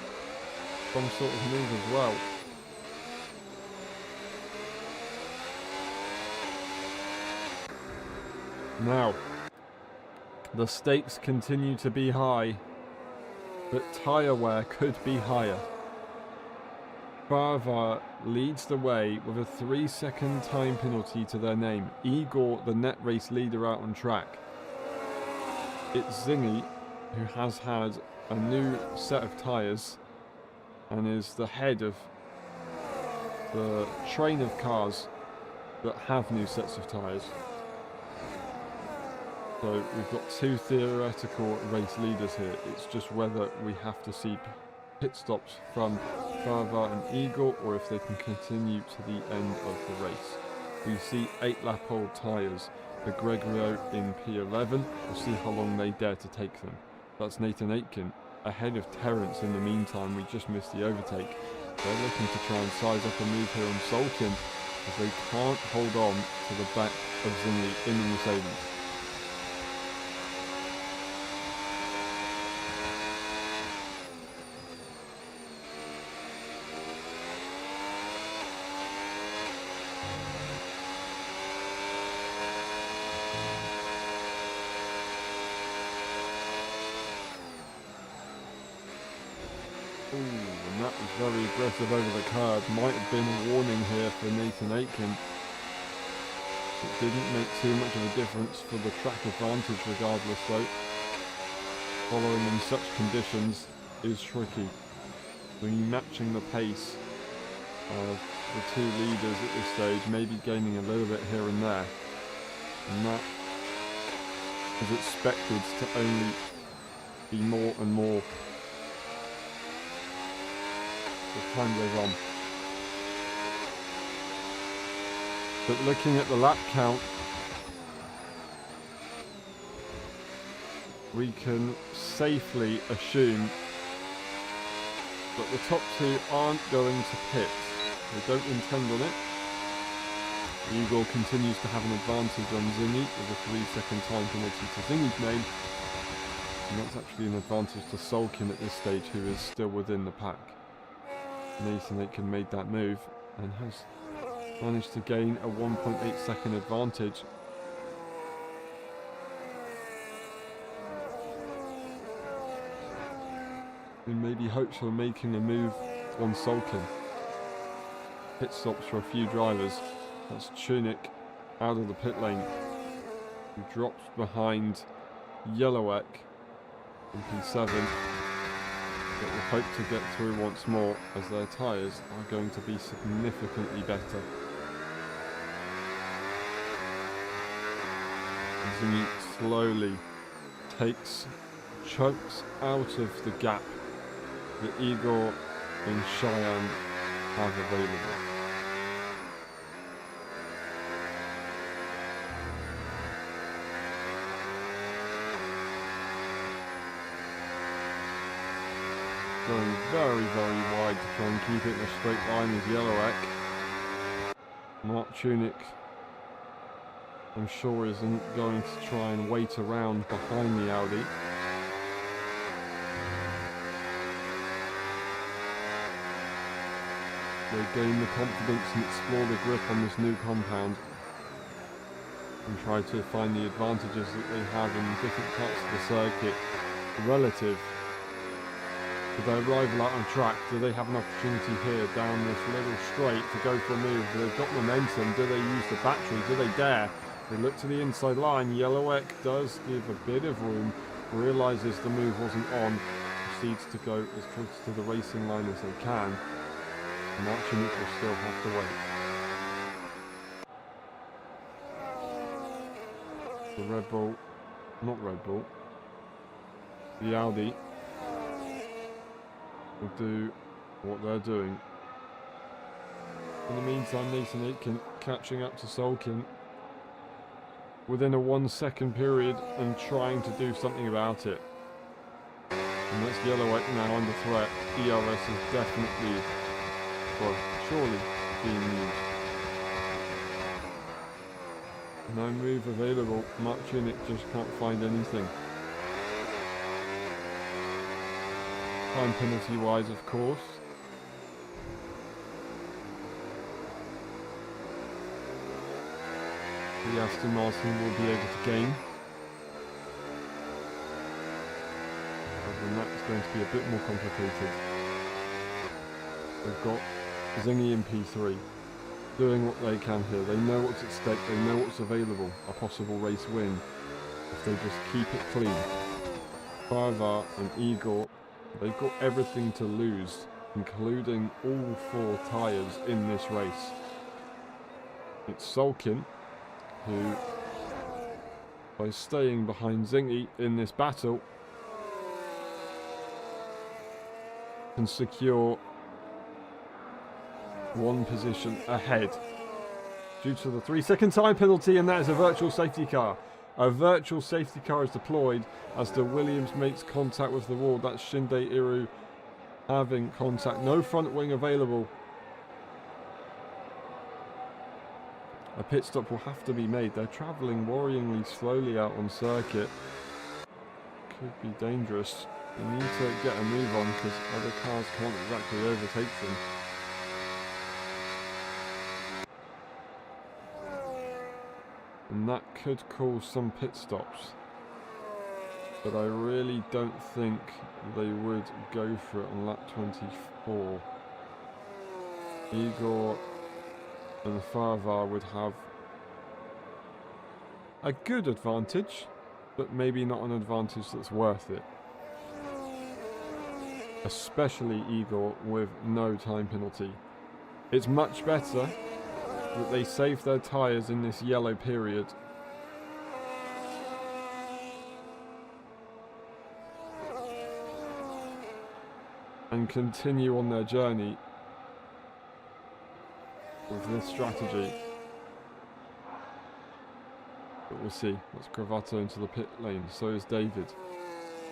some sort of move as well. Now, the stakes continue to be high, but tyre wear could be higher. Faravar leads the way with a 3-second time penalty to their name. Igor, the net race leader, out on track. It's Zingy, who has had a new set of tyres and is the head of the train of cars that have new sets of tyres. So we've got two theoretical race leaders here. It's just whether we have to see pit stops from Faravar and Igor, or if they can continue to the end of the race. We see 8-lap-old tyres. The Gregorio in P11. We'll see how long they dare to take them. That's Nathan Aitken ahead of Terence. In the meantime, we just missed the overtake. They're looking to try and size up a move here on Sulkin, as they can't hold on to the back of Zingy in the Mercedes. Ooh, and that was very aggressive over the curb. Might have been a warning here for Nathan Aitken. It didn't make too much of a difference for the track advantage regardless though. Following in such conditions is tricky. When you're matching the pace of the two leaders at this stage, maybe gaining a little bit here and there. And that is expected to only be more and more as time goes on. But looking at the lap count, we can safely assume that the top two aren't going to pit. They don't intend on it. Eagle continues to have an advantage on Zingy with a 3-second time penalty to Zingy's name. And that's actually an advantage to Sulkin at this stage, who is still within the pack. Nathan Aitken made that move and has managed to gain a 1.8 second advantage. And maybe hopes for making a move on Sulkin. Pit stops for a few drivers. That's Tunic out of the pit lane, who drops behind Yellowek in P7, but will hope to get through once more as their tyres are going to be significantly better. Zingy slowly chokes out of the gap that Igor and Cheyenne have available. Going very, very wide to try and keep it in a straight line with Yellowek. Mark Tunic, I'm sure, isn't going to try and wait around behind the Audi. They gain the confidence and explore the grip on this new compound and try to find the advantages that they have in different parts of the circuit relative to their rival out on track. Do they have an opportunity here down this little straight to go for a move? They've got momentum. Do they use the battery? Do they dare? They look to the inside line. Yellowek does give a bit of room, realises the move wasn't on, proceeds to go as close to the racing line as they can. Mark Tunic will still have to wait. The Red Bull, not Red Bull, the Audi will do what they're doing. In the meantime, Nathan Aitken catching up to Sulkin within a 1 second period and trying to do something about it. And that's Yellowek now under threat. ERS is definitely, well, surely being used. No move available. Mark Tunic just can't find anything. Time penalty wise, of course. The Aston Martin will be able to gain. Other than that, it's going to be a bit more complicated. They've got Zingy in P3 doing what they can here. They know what's at stake, they know what's available. A possible race win if they just keep it clean. Farvar and Igor, they've got everything to lose, including all 4 tyres in this race. It's Sulkin who, by staying behind Zingy in this battle, can secure 1 position ahead due to the 3-second time penalty, and that is a virtual safety car. A virtual safety car is deployed as the Williams makes contact with the wall. That's Shinde Iru having contact. No front wing available. A pit stop will have to be made. They're travelling worryingly slowly out on circuit. Could be dangerous. They need to get a move on because other cars can't exactly overtake them. And that could cause some pit stops. But I really don't think they would go for it on lap 24. Igor and Farvar would have a good advantage, but maybe not an advantage that's worth it. Especially Igor with no time penalty. It's much better that they save their tyres in this yellow period. And continue on their journey with this strategy. But we'll see. That's Cravato into the pit lane. So is David.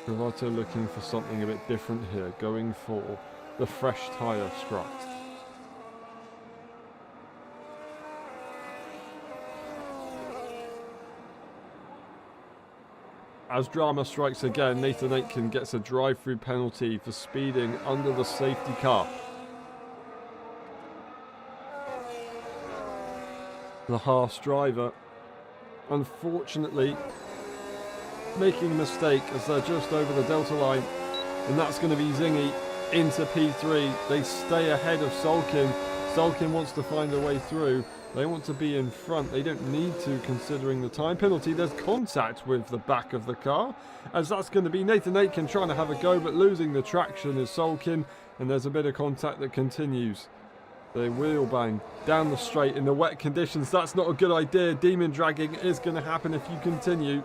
Cravato looking for something a bit different here. Going for the fresh tyre strut. As drama strikes again, Nathan Aitken gets a drive-through penalty for speeding under the safety car. The Haas driver, unfortunately, making a mistake as they're just over the Delta line, and that's going to be Zingy into P3. They stay ahead of Sulkin. Sulkin wants to find a way through. They want to be in front. They don't need to, considering the time penalty. There's contact with the back of the car, as that's going to be Nathan Aitken trying to have a go, but losing the traction is Sulkin, and there's a bit of contact that continues. They wheel bang down the straight in the wet conditions. That's not a good idea. Demon dragging is going to happen if you continue.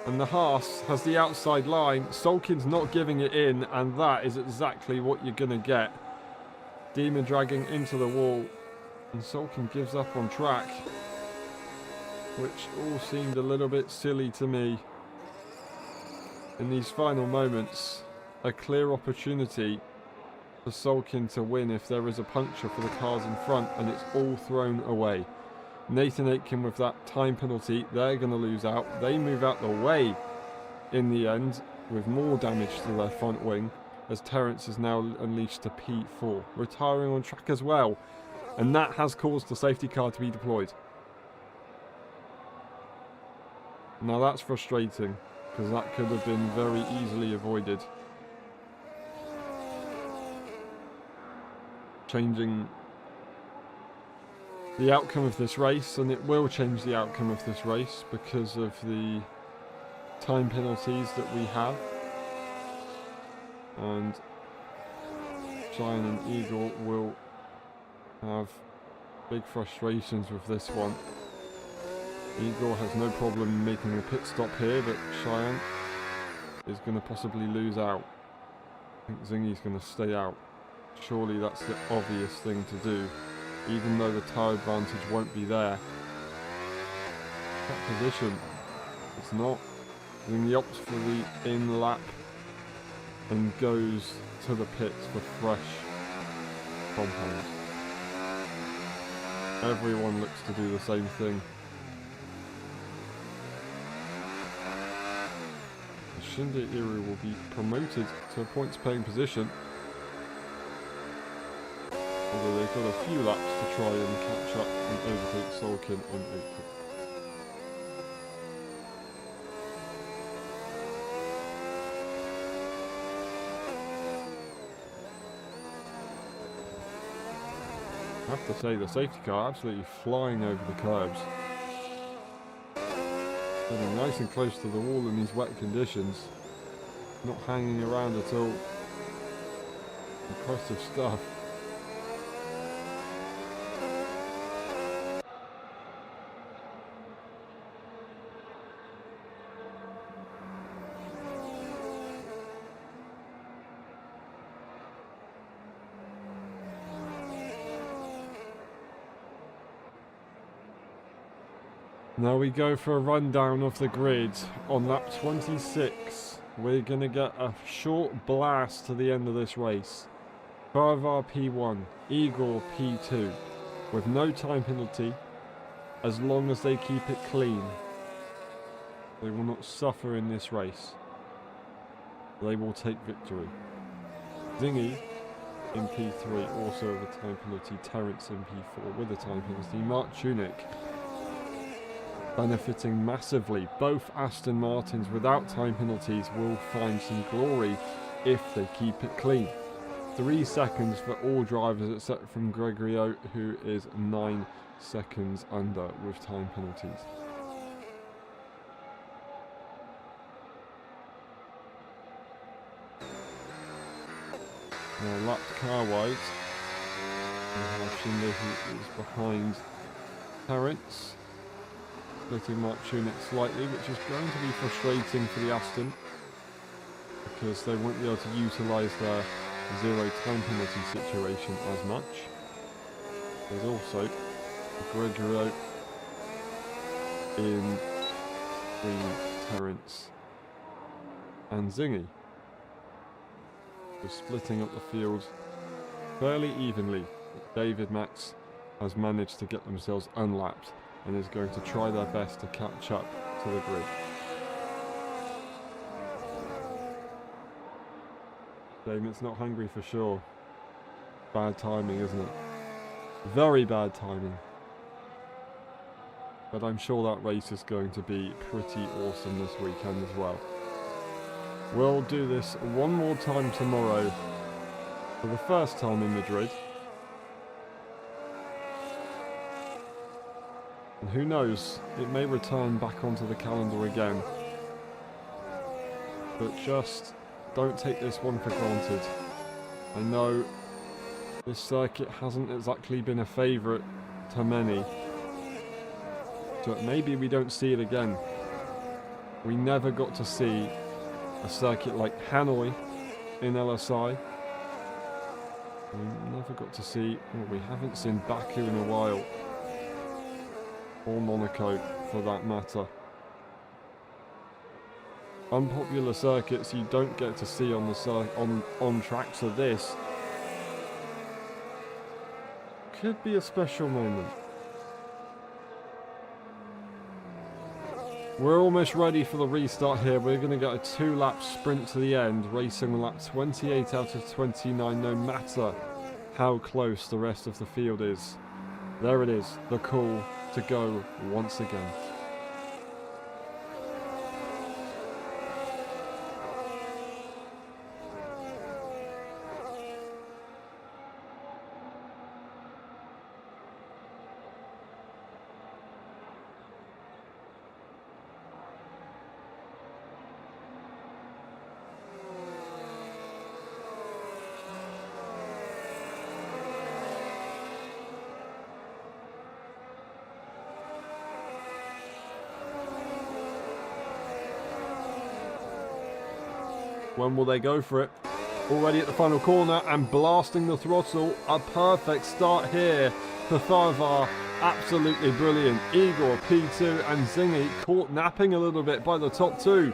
And the Haas has the outside line. Sulkin's not giving it in, and that is exactly what you're going to get. Demon dragging into the wall. And Sulkin gives up on track, which all seemed a little bit silly to me. In these final moments, a clear opportunity for Sulkin to win if there is a puncture for the cars in front, and it's all thrown away. Nathan Aitken with that time penalty, they're going to lose out. They move out the way in the end with more damage to their front wing, as Terence is now unleashed to P4, retiring on track as well. And that has caused the safety car to be deployed. Now that's frustrating, because that could have been very easily avoided. Changing the outcome of this race, and it will change the outcome of this race because of the time penalties that we have. And Cheyenne and Igor will have big frustrations with this one. Igor has no problem making a pit stop here, but Cheyenne is going to possibly lose out. I think Zingy's going to stay out. Surely that's the obvious thing to do, even though the tyre advantage won't be there. That position, it's not. Zingy opts for the in lap and goes to the pits for fresh compounds. Everyone looks to do the same thing. Shinji Iru will be promoted to a points paying position, although they've got a few laps to try and catch up and overtake Sulkin and Aitken. I have to say, the safety car absolutely flying over the curbs. Getting nice and close to the wall in these wet conditions. Not hanging around at all. Impressive stuff. Now we go for a rundown of the grid. On lap 26, we're going to get a short blast to the end of this race. Farvar P1, Igor P2, with no time penalty, as long as they keep it clean. They will not suffer in this race. They will take victory. Zingy in P3, also with a time penalty. Terence in P4 with a time penalty. Mark Tunick benefiting massively. Both Aston Martins without time penalties will find some glory if they keep it clean. 3 seconds for all drivers except from Gregorio, who is 9 seconds under with time penalties. Now lapped car-wise, we have Shinda, who is behind Terence, splitting Mark Tunick slightly, which is going to be frustrating for the Aston because they won't be able to utilise their 0 time penalty situation as much. There's also Gregorio in between Terence and Zingy. We're splitting up the field fairly evenly. David Max has managed to get themselves unlapped and is going to try their best to catch up to the grid. Damon's not hungry for sure. Bad timing, isn't it? Very bad timing. But I'm sure that race is going to be pretty awesome this weekend as well. We'll do this one more time tomorrow for the first time in Madrid. And who knows, it may return back onto the calendar again. But just don't take this one for granted. I know this circuit hasn't exactly been a favourite to many. So maybe we don't see it again. We never got to see a circuit like Hanoi in LSI. We never got to see, well, we haven't seen Baku in a while. Or Monaco for that matter. Unpopular circuits you don't get to see on the on tracks of this. Could be a special moment. We're almost ready for the restart here. We're going to get a 2-lap sprint to the end, racing on lap 28 out of 29, no matter how close the rest of the field is. There it is, the call to go once again. When will they go for it? Already at the final corner and blasting the throttle. A perfect start here for Farvar. Absolutely brilliant. Igor, P2 and Zingy caught napping a little bit by the top two.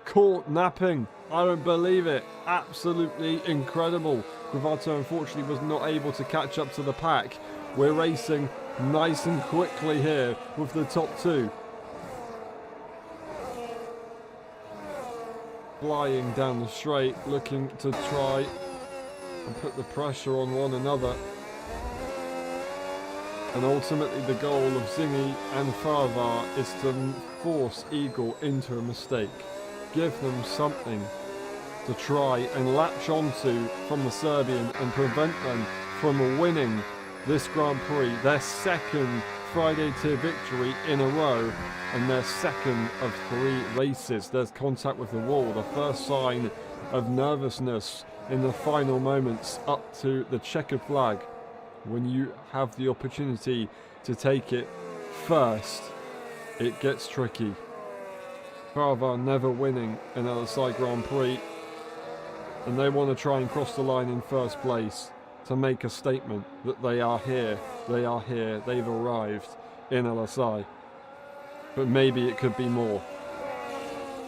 Caught napping. I don't believe it. Absolutely incredible. Gravato unfortunately was not able to catch up to the pack. We're racing nice and quickly here with the top two. Flying down the straight, looking to try and put the pressure on one another. And ultimately the goal of Zingy and Farvar is to force Igor into a mistake. Give them something to try and latch onto from the Serbian and prevent them from winning this Grand Prix, their second Friday tier victory in a row and their second of 3 races. There's contact with the wall, the first sign of nervousness in the final moments up to the checkered flag. When you have the opportunity to take it first, it gets tricky. Farvar never winning an LSI Grand Prix, and they want to try and cross the line in first place to make a statement that they are here, they've arrived in LSI. But maybe it could be more.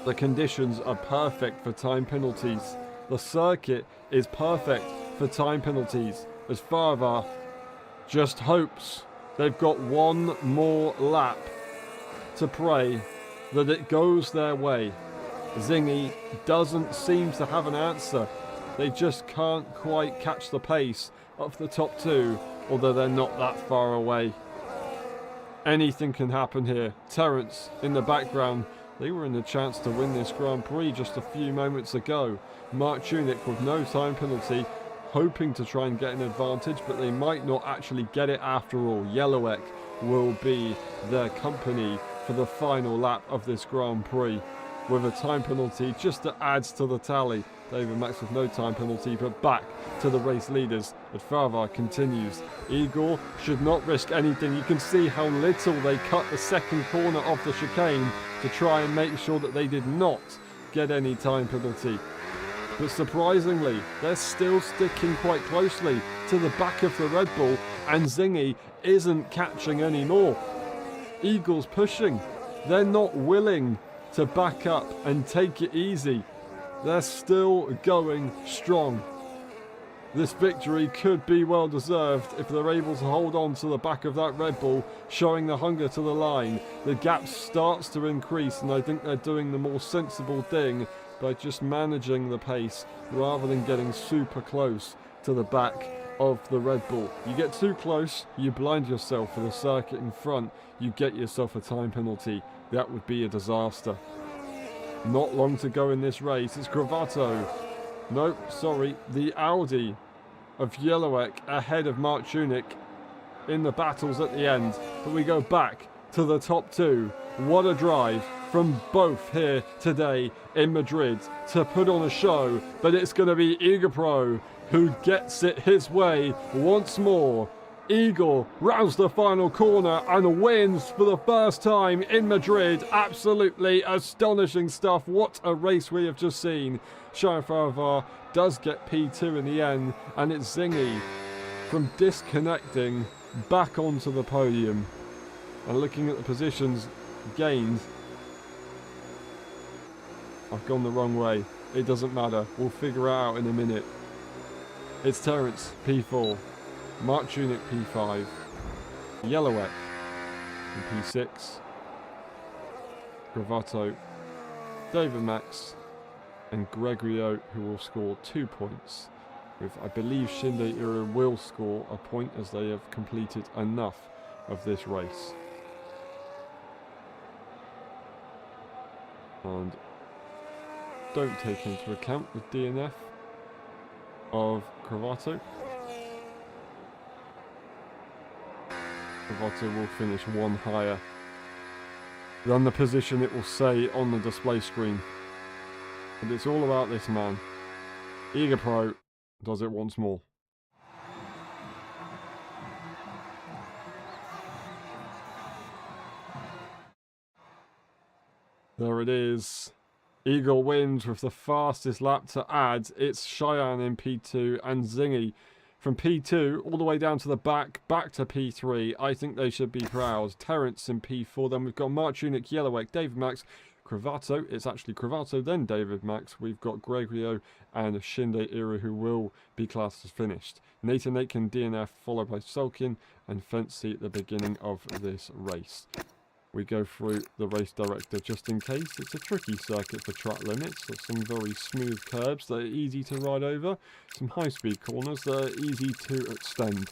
The conditions are perfect for time penalties. The circuit is perfect for time penalties, as Farvar just hopes they've got one more lap to pray that it goes their way. Zingy doesn't seem to have an answer. They just can't quite catch the pace of the top two, although they're not that far away. Anything can happen here. Terence in the background. They were in the chance to win this Grand Prix just a few moments ago. Mark Tunick with no time penalty, hoping to try and get an advantage, but they might not actually get it after all. Yellowek will be their company for the final lap of this Grand Prix with a time penalty just to add to the tally. David Max with no time penalty, but back to the race leaders. But Farvar continues. Igor should not risk anything. You can see how little they cut the second corner of the chicane to try and make sure that they did not get any time penalty. But surprisingly, they're still sticking quite closely to the back of the Red Bull, and Zingy isn't catching anymore. Eagles pushing. They're not willing to back up and take it easy. They're still going strong. This victory could be well deserved if they're able to hold on to the back of that Red Bull, showing the hunger to the line. The gap starts to increase, and I think they're doing the more sensible thing by just managing the pace rather than getting super close to the back of the Red Bull. You get too close, you blind yourself for the circuit in front, you get yourself a time penalty. That would be a disaster. Not long to go in this race. It's Gravato. No, sorry, the Audi of Yellowek ahead of Mark Tunick in the battles at the end. But we go back to the top two. What a drive from both here today in Madrid to put on a show. But it's going to be Igor who gets it his way once more. Igor rounds the final corner and wins for the first time in Madrid. Absolutely astonishing stuff. What a race we have just seen. Farvar does get P2 in the end, and it's Zingy from disconnecting back onto the podium. And looking at the positions gained, I've gone the wrong way. It doesn't matter. We'll figure it out in a minute. It's Terence, P4. Mark Tunick, P5. Yellowek in P6. Gravato, David Max, and Gregorio, who will score 2 points. With, I believe, Shinde Ira will score a point as they have completed enough of this race. And don't take into account the DNF of Gravato. Gravato will finish one higher than the position it will say on the display screen. But it's all about this man. Igor does it once more. There it is. Igor wins with the fastest lap to add. It's Cheyenne in P2 and Zingy from P2 all the way down to the back to P3. I think they should be proud. Terence in P4. Then we've got Mark Tunick, Yellowek, David Max, Gravato. It's actually Gravato, then David Max. We've got Gregorio and Shinde Ira, who will be classed as finished. Nathan Aitken, DNF, followed by Sulkin and Fency at the beginning of this race. We go through the race director just in case. It's a tricky circuit for track limits. There's some very smooth curbs that are easy to ride over. Some high-speed corners that are easy to extend.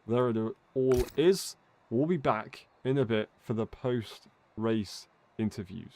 There it all is. We'll be back in a bit for the post-race interviews.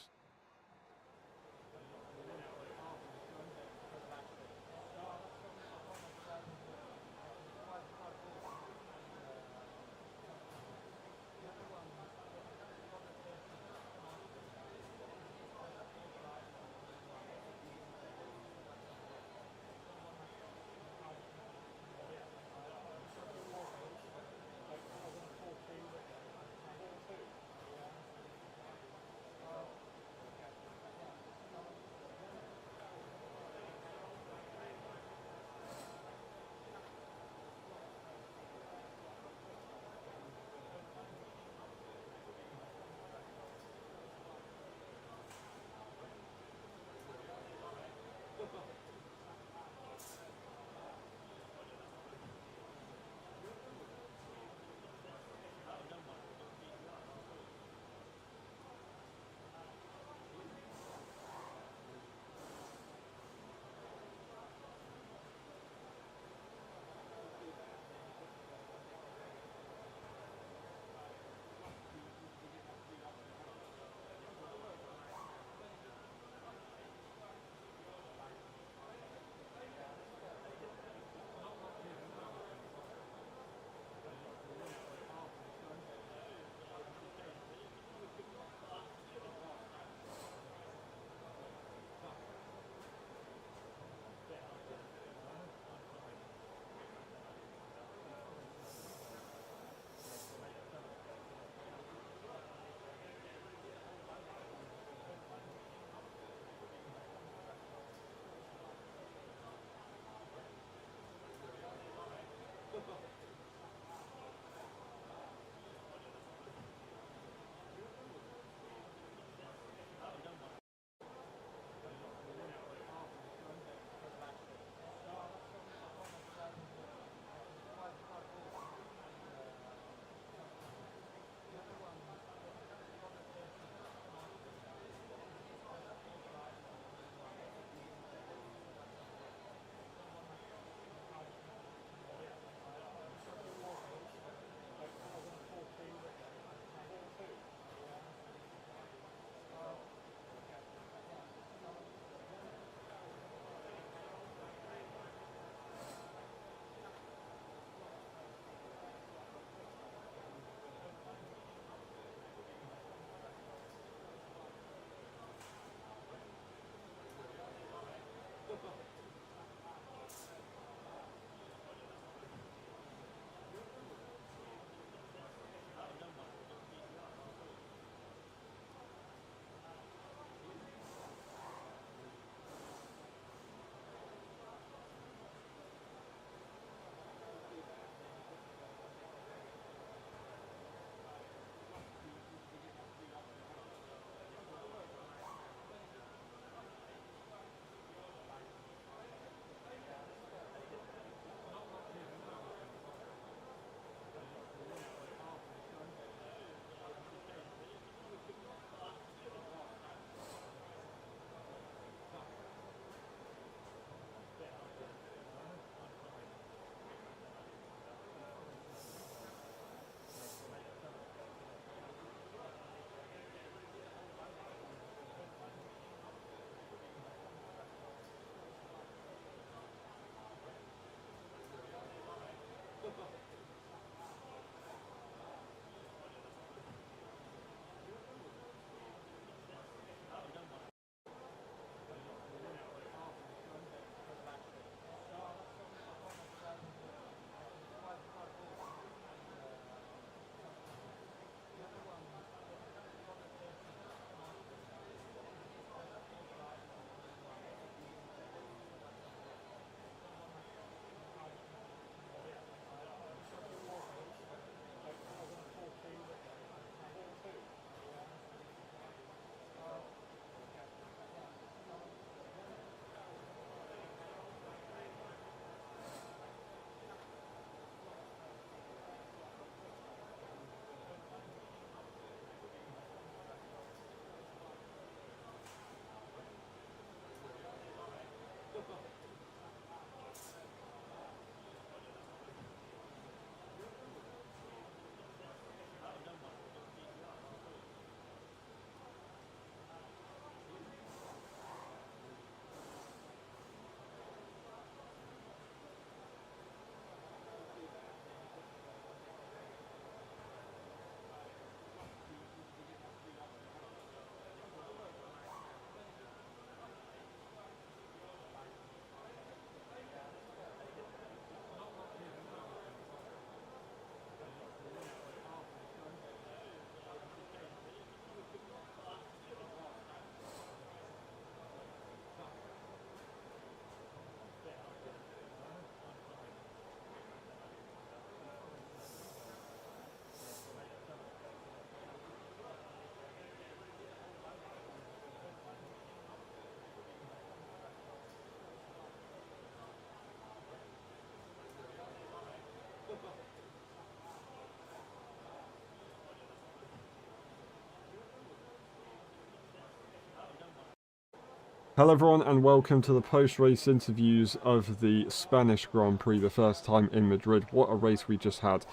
Hello everyone and welcome to the post-race interviews of the Spanish Grand Prix, the first time in Madrid. What a race we just had.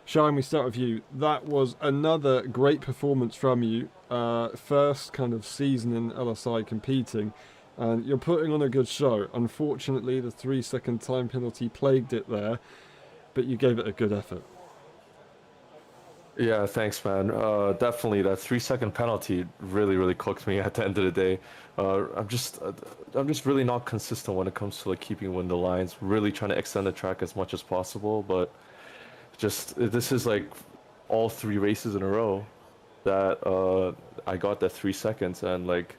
Shine, we start with you. That was another great performance from you. First kind of season in LSI competing, and you're putting on a good show. Unfortunately, the 3-second time penalty plagued it there, but you gave it a good effort. Yeah, thanks, man. Definitely, that 3-second penalty really cooked me at the end of the day. I'm just really not consistent when it comes to like keeping within the lines. Really trying to extend the track as much as possible, but just this is like all 3 races in a row that I got that 3 seconds, and like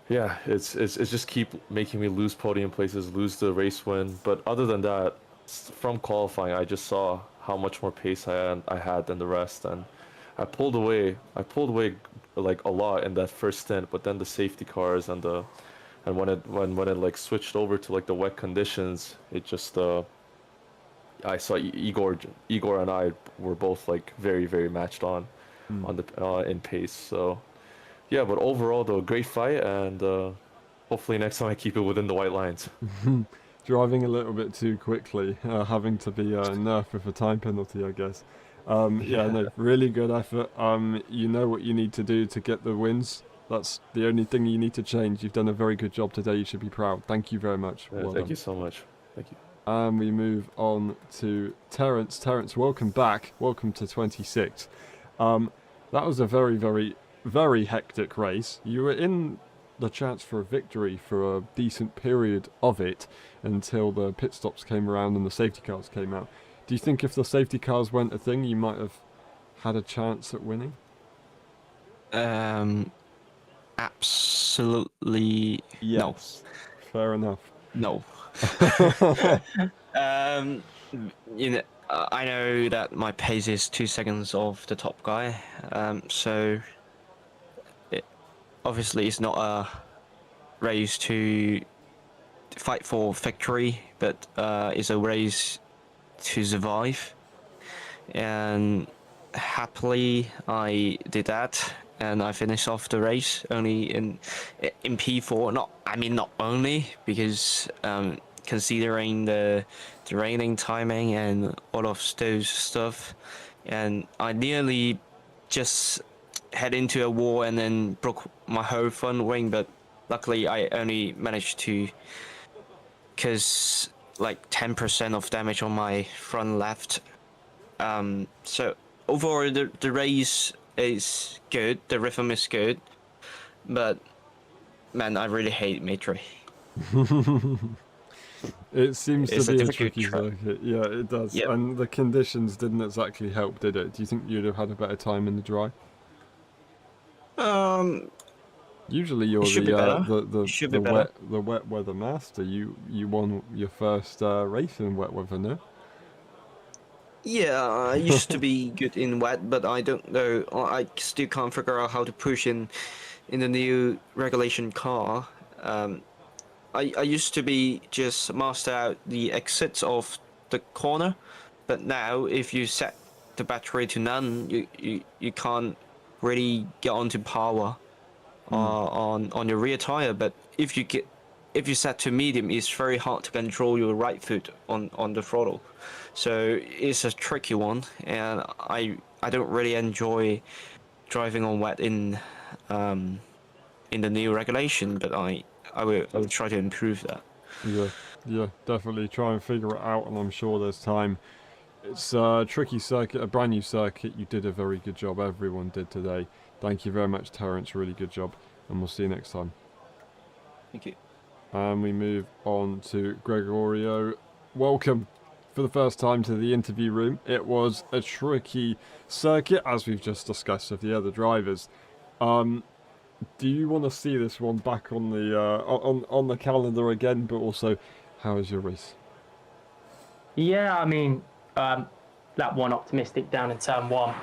yeah, it's just keep making me lose podium places, lose the race win. But other than that, from qualifying, I just saw how much more pace I had than the rest, and I pulled away. I pulled away like a lot in that first stint, but then the safety cars and when it like switched over to like the wet conditions, it just I saw Igor and I were both like very matched on the in pace. So yeah, but overall though, great fight, and hopefully next time I keep it within the white lines. Driving a little bit too quickly, having to be nerfed with a time penalty, I guess. Yeah, Yeah. no, really good effort. You know what you need to do to get the wins. That's the only thing you need to change. You've done a very good job today. You should be proud. Thank you very much. Yeah, Well thank done. you so much. Thank you. And we move on to Terence. Terence, welcome back. Welcome to 26. That was a very hectic race. You were in the chance for a victory for a decent period of it until the pit stops came around and the safety cars came out. Do you think if the safety cars weren't a thing, you might have had a chance at winning? Um, absolutely no, Yes. Fair enough. no. Um, I know that my pace is 2 seconds off the top guy. So it, obviously it's not a race to fight for victory, but it's a race to survive. And happily, I did that, and I finished off the race only in P4. Not only because considering the raining timing and all of those stuff, and I nearly just head into a wall and then broke my whole front wing, but luckily I only managed to, cause like 10% of damage on my front left. So overall the race is good, the rhythm is good, but man, I really hate Madrid. It seems to It's a be a difficult tricky track. circuit. Yeah, it does. Yep. And the conditions didn't exactly help, did it? Do you think you'd have had a better time in the dry? Usually you're It should be better. It should be better. the wet weather master. You won your first race in wet weather, no? Yeah, I used to be good in wet, but I don't know. I still can't figure out how to push in the new regulation car. I used to be just master out the exits of the corner, but now if you set the battery to none, you can't really get onto power on your rear tire. But if you set to medium, it's very hard to control your right foot on the throttle. So it's a tricky one, and I don't really enjoy driving on wet in the new regulation, but I will try to improve that. Yeah, definitely try and figure it out, and I'm sure there's time. It's a tricky circuit, a brand new circuit. You did a very good job. Everyone did today. Thank you very much, Terence. Really good job, and we'll see you next time. Thank you. And we move on to Gregorio. Welcome for the first time to the interview room. It was a tricky circuit, as we've just discussed with the other drivers. Do you want to see this one back on the on the calendar again? But also, how is your race? Yeah, I mean, that one optimistic down in turn one,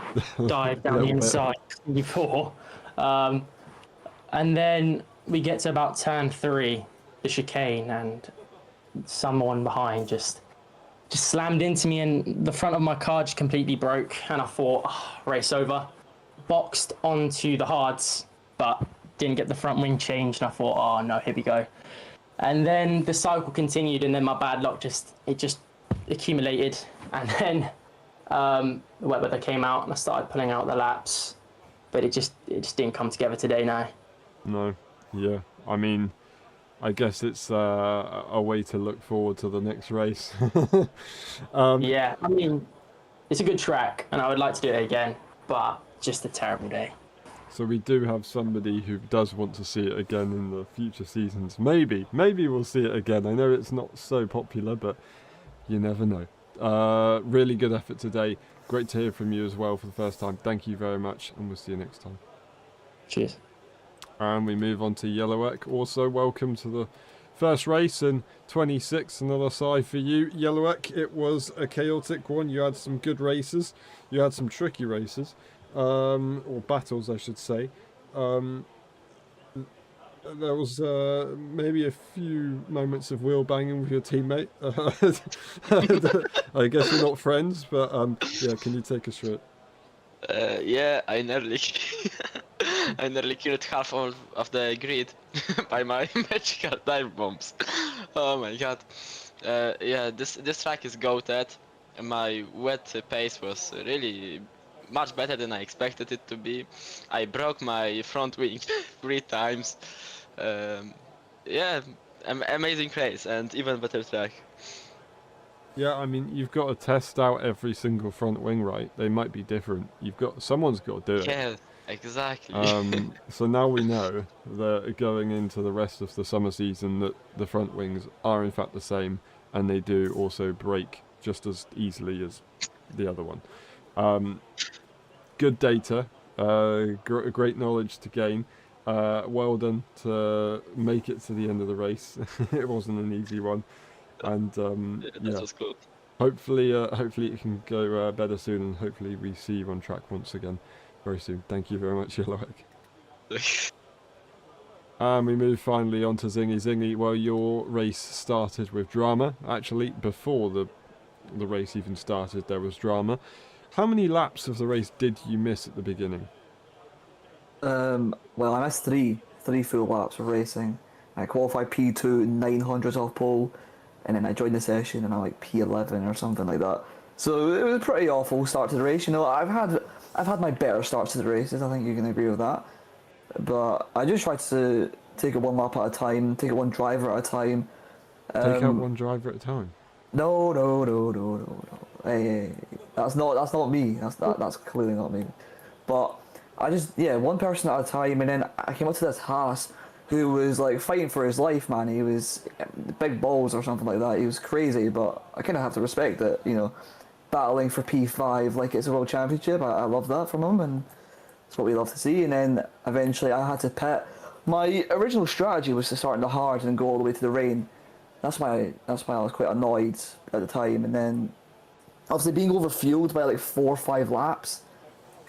dive down the Little bit. inside before. And then we get to about turn 3, the chicane, and someone behind just slammed into me, and the front of my car just completely broke, and I thought, race over. Boxed onto the hards, but didn't get the front wing changed, and I thought, oh no, here we go. And then the cycle continued, and then my bad luck just accumulated, and then the wet weather came out, and I started pulling out the laps, but it just didn't come together today. Now. No, yeah. I mean, I guess it's a way to look forward to the next race. Yeah, I mean, it's a good track, and I would like to do it again, but just a terrible day. So we do have somebody who does want to see it again in the future seasons. Maybe we'll see it again. I know it's not so popular, but you never know. Really good effort today. Great to hear from you as well for the first time. Thank you very much, and we'll see you next time. Cheers. And we move on to Yellowek. Also, welcome to the first race in 26, an LSI for you. Yellowek, it was a chaotic one. You had some good races. You had some tricky races. Or battles, I should say. There was maybe a few moments of wheel banging with your teammate. I guess you're not friends, but yeah, can you take us through it? Yeah, I nearly, I nearly killed half of the grid by my magical dive bombs. Oh my god. Yeah, this track is goated. My wet pace was really much better than I expected it to be. I broke my front wing 3 times. Yeah, amazing race and even better track. Yeah, I mean, you've got to test out every single front wing, right? They might be different. Someone's got to do it. Yeah, exactly. So now we know that going into the rest of the summer season that the front wings are in fact the same, and they do also break just as easily as the other one. Good data, great knowledge to gain. Well done to make it to the end of the race. It wasn't an easy one. And That yeah, was cool. hopefully it can go better soon, and hopefully we see you on track once again very soon. Thank you very much, Yellowek. And we move finally on to Zingy. Zingy, well, your race started with drama. Actually, before the race even started, there was drama. How many laps of the race did you miss at the beginning? Well, I missed three full laps of racing. I qualified P2 900 off pole, and then I joined the session and I'm like P11 or something like that. So it was a pretty awful start to the race. You know, I've had my better starts to the races. I think you can agree with that. But I just tried to take it one lap at a time, take it one driver at a time. Take out one driver at a time. No. Hey, that's not me. That's clearly not me. But I just, one person at a time, and then I came up to this Haas who was like fighting for his life, man. He was big balls or something like that. He was crazy, but I kind of have to respect it, you know, battling for P5 like it's a world championship. I love that from him, and it's what we love to see. And then eventually I had to pit. My original strategy was to start in the hard and go all the way to the rain. That's why I was quite annoyed at the time. And then obviously being overfueled by like 4 or 5 laps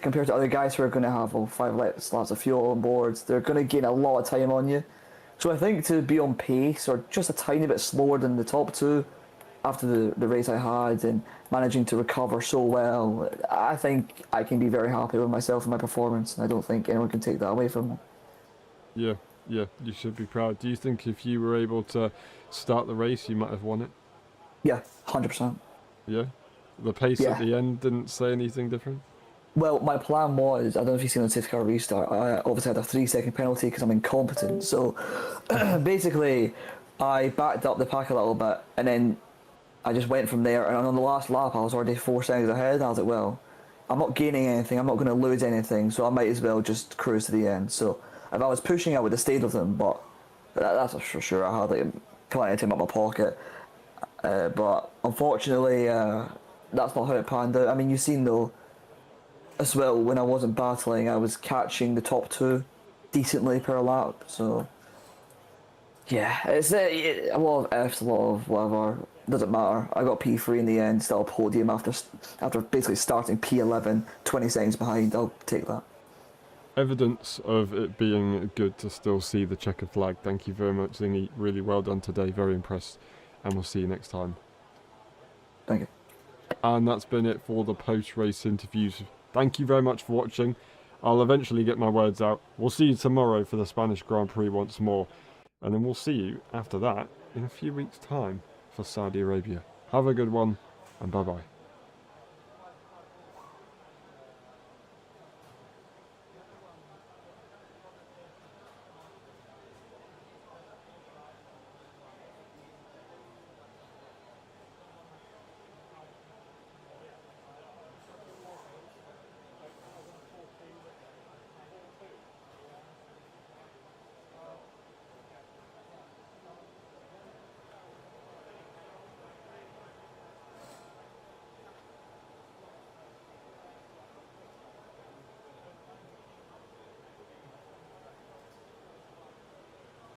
compared to other guys who are going to have 5 laps of fuel on board, they're going to gain a lot of time on you. So I think to be on pace or just a tiny bit slower than the top 2 after the race I had and managing to recover so well, I think I can be very happy with myself and my performance, and I don't think anyone can take that away from me. Yeah, you should be proud. Do you think if you were able to start the race, you might have won it? Yeah, 100%. Yeah? The pace Yeah. at the end didn't say anything different? Well, my plan was, I don't know if you've seen on safety car restart, I obviously had a 3-second penalty because I'm incompetent. So basically, I backed up the pack a little bit and then I just went from there. And on the last lap, I was already 4 seconds ahead. I was like, well, I'm not gaining anything, I'm not going to lose anything, so I might as well just cruise to the end. So if I was pushing, I would have stayed with them, but that's for sure. I had like plenty of time in my pocket. But unfortunately, that's not how it panned out. I mean, you've seen though, as well, when I wasn't battling, I was catching the top 2 decently per lap. So yeah, it's a lot of F's, a lot of whatever. Doesn't matter. I got P3 in the end, still a podium after basically starting P11, 20 seconds behind. I'll take that. Evidence of it being good to still see the checkered flag. Thank you very much, Zingy. Really well done today. Very impressed. And we'll see you next time. Thank you. And that's been it for the post-race interviews. Thank you very much for watching. I'll eventually get my words out. We'll see you tomorrow for the Spanish Grand Prix once more. And then we'll see you after that in a few weeks' time for Saudi Arabia. Have a good one, and bye-bye.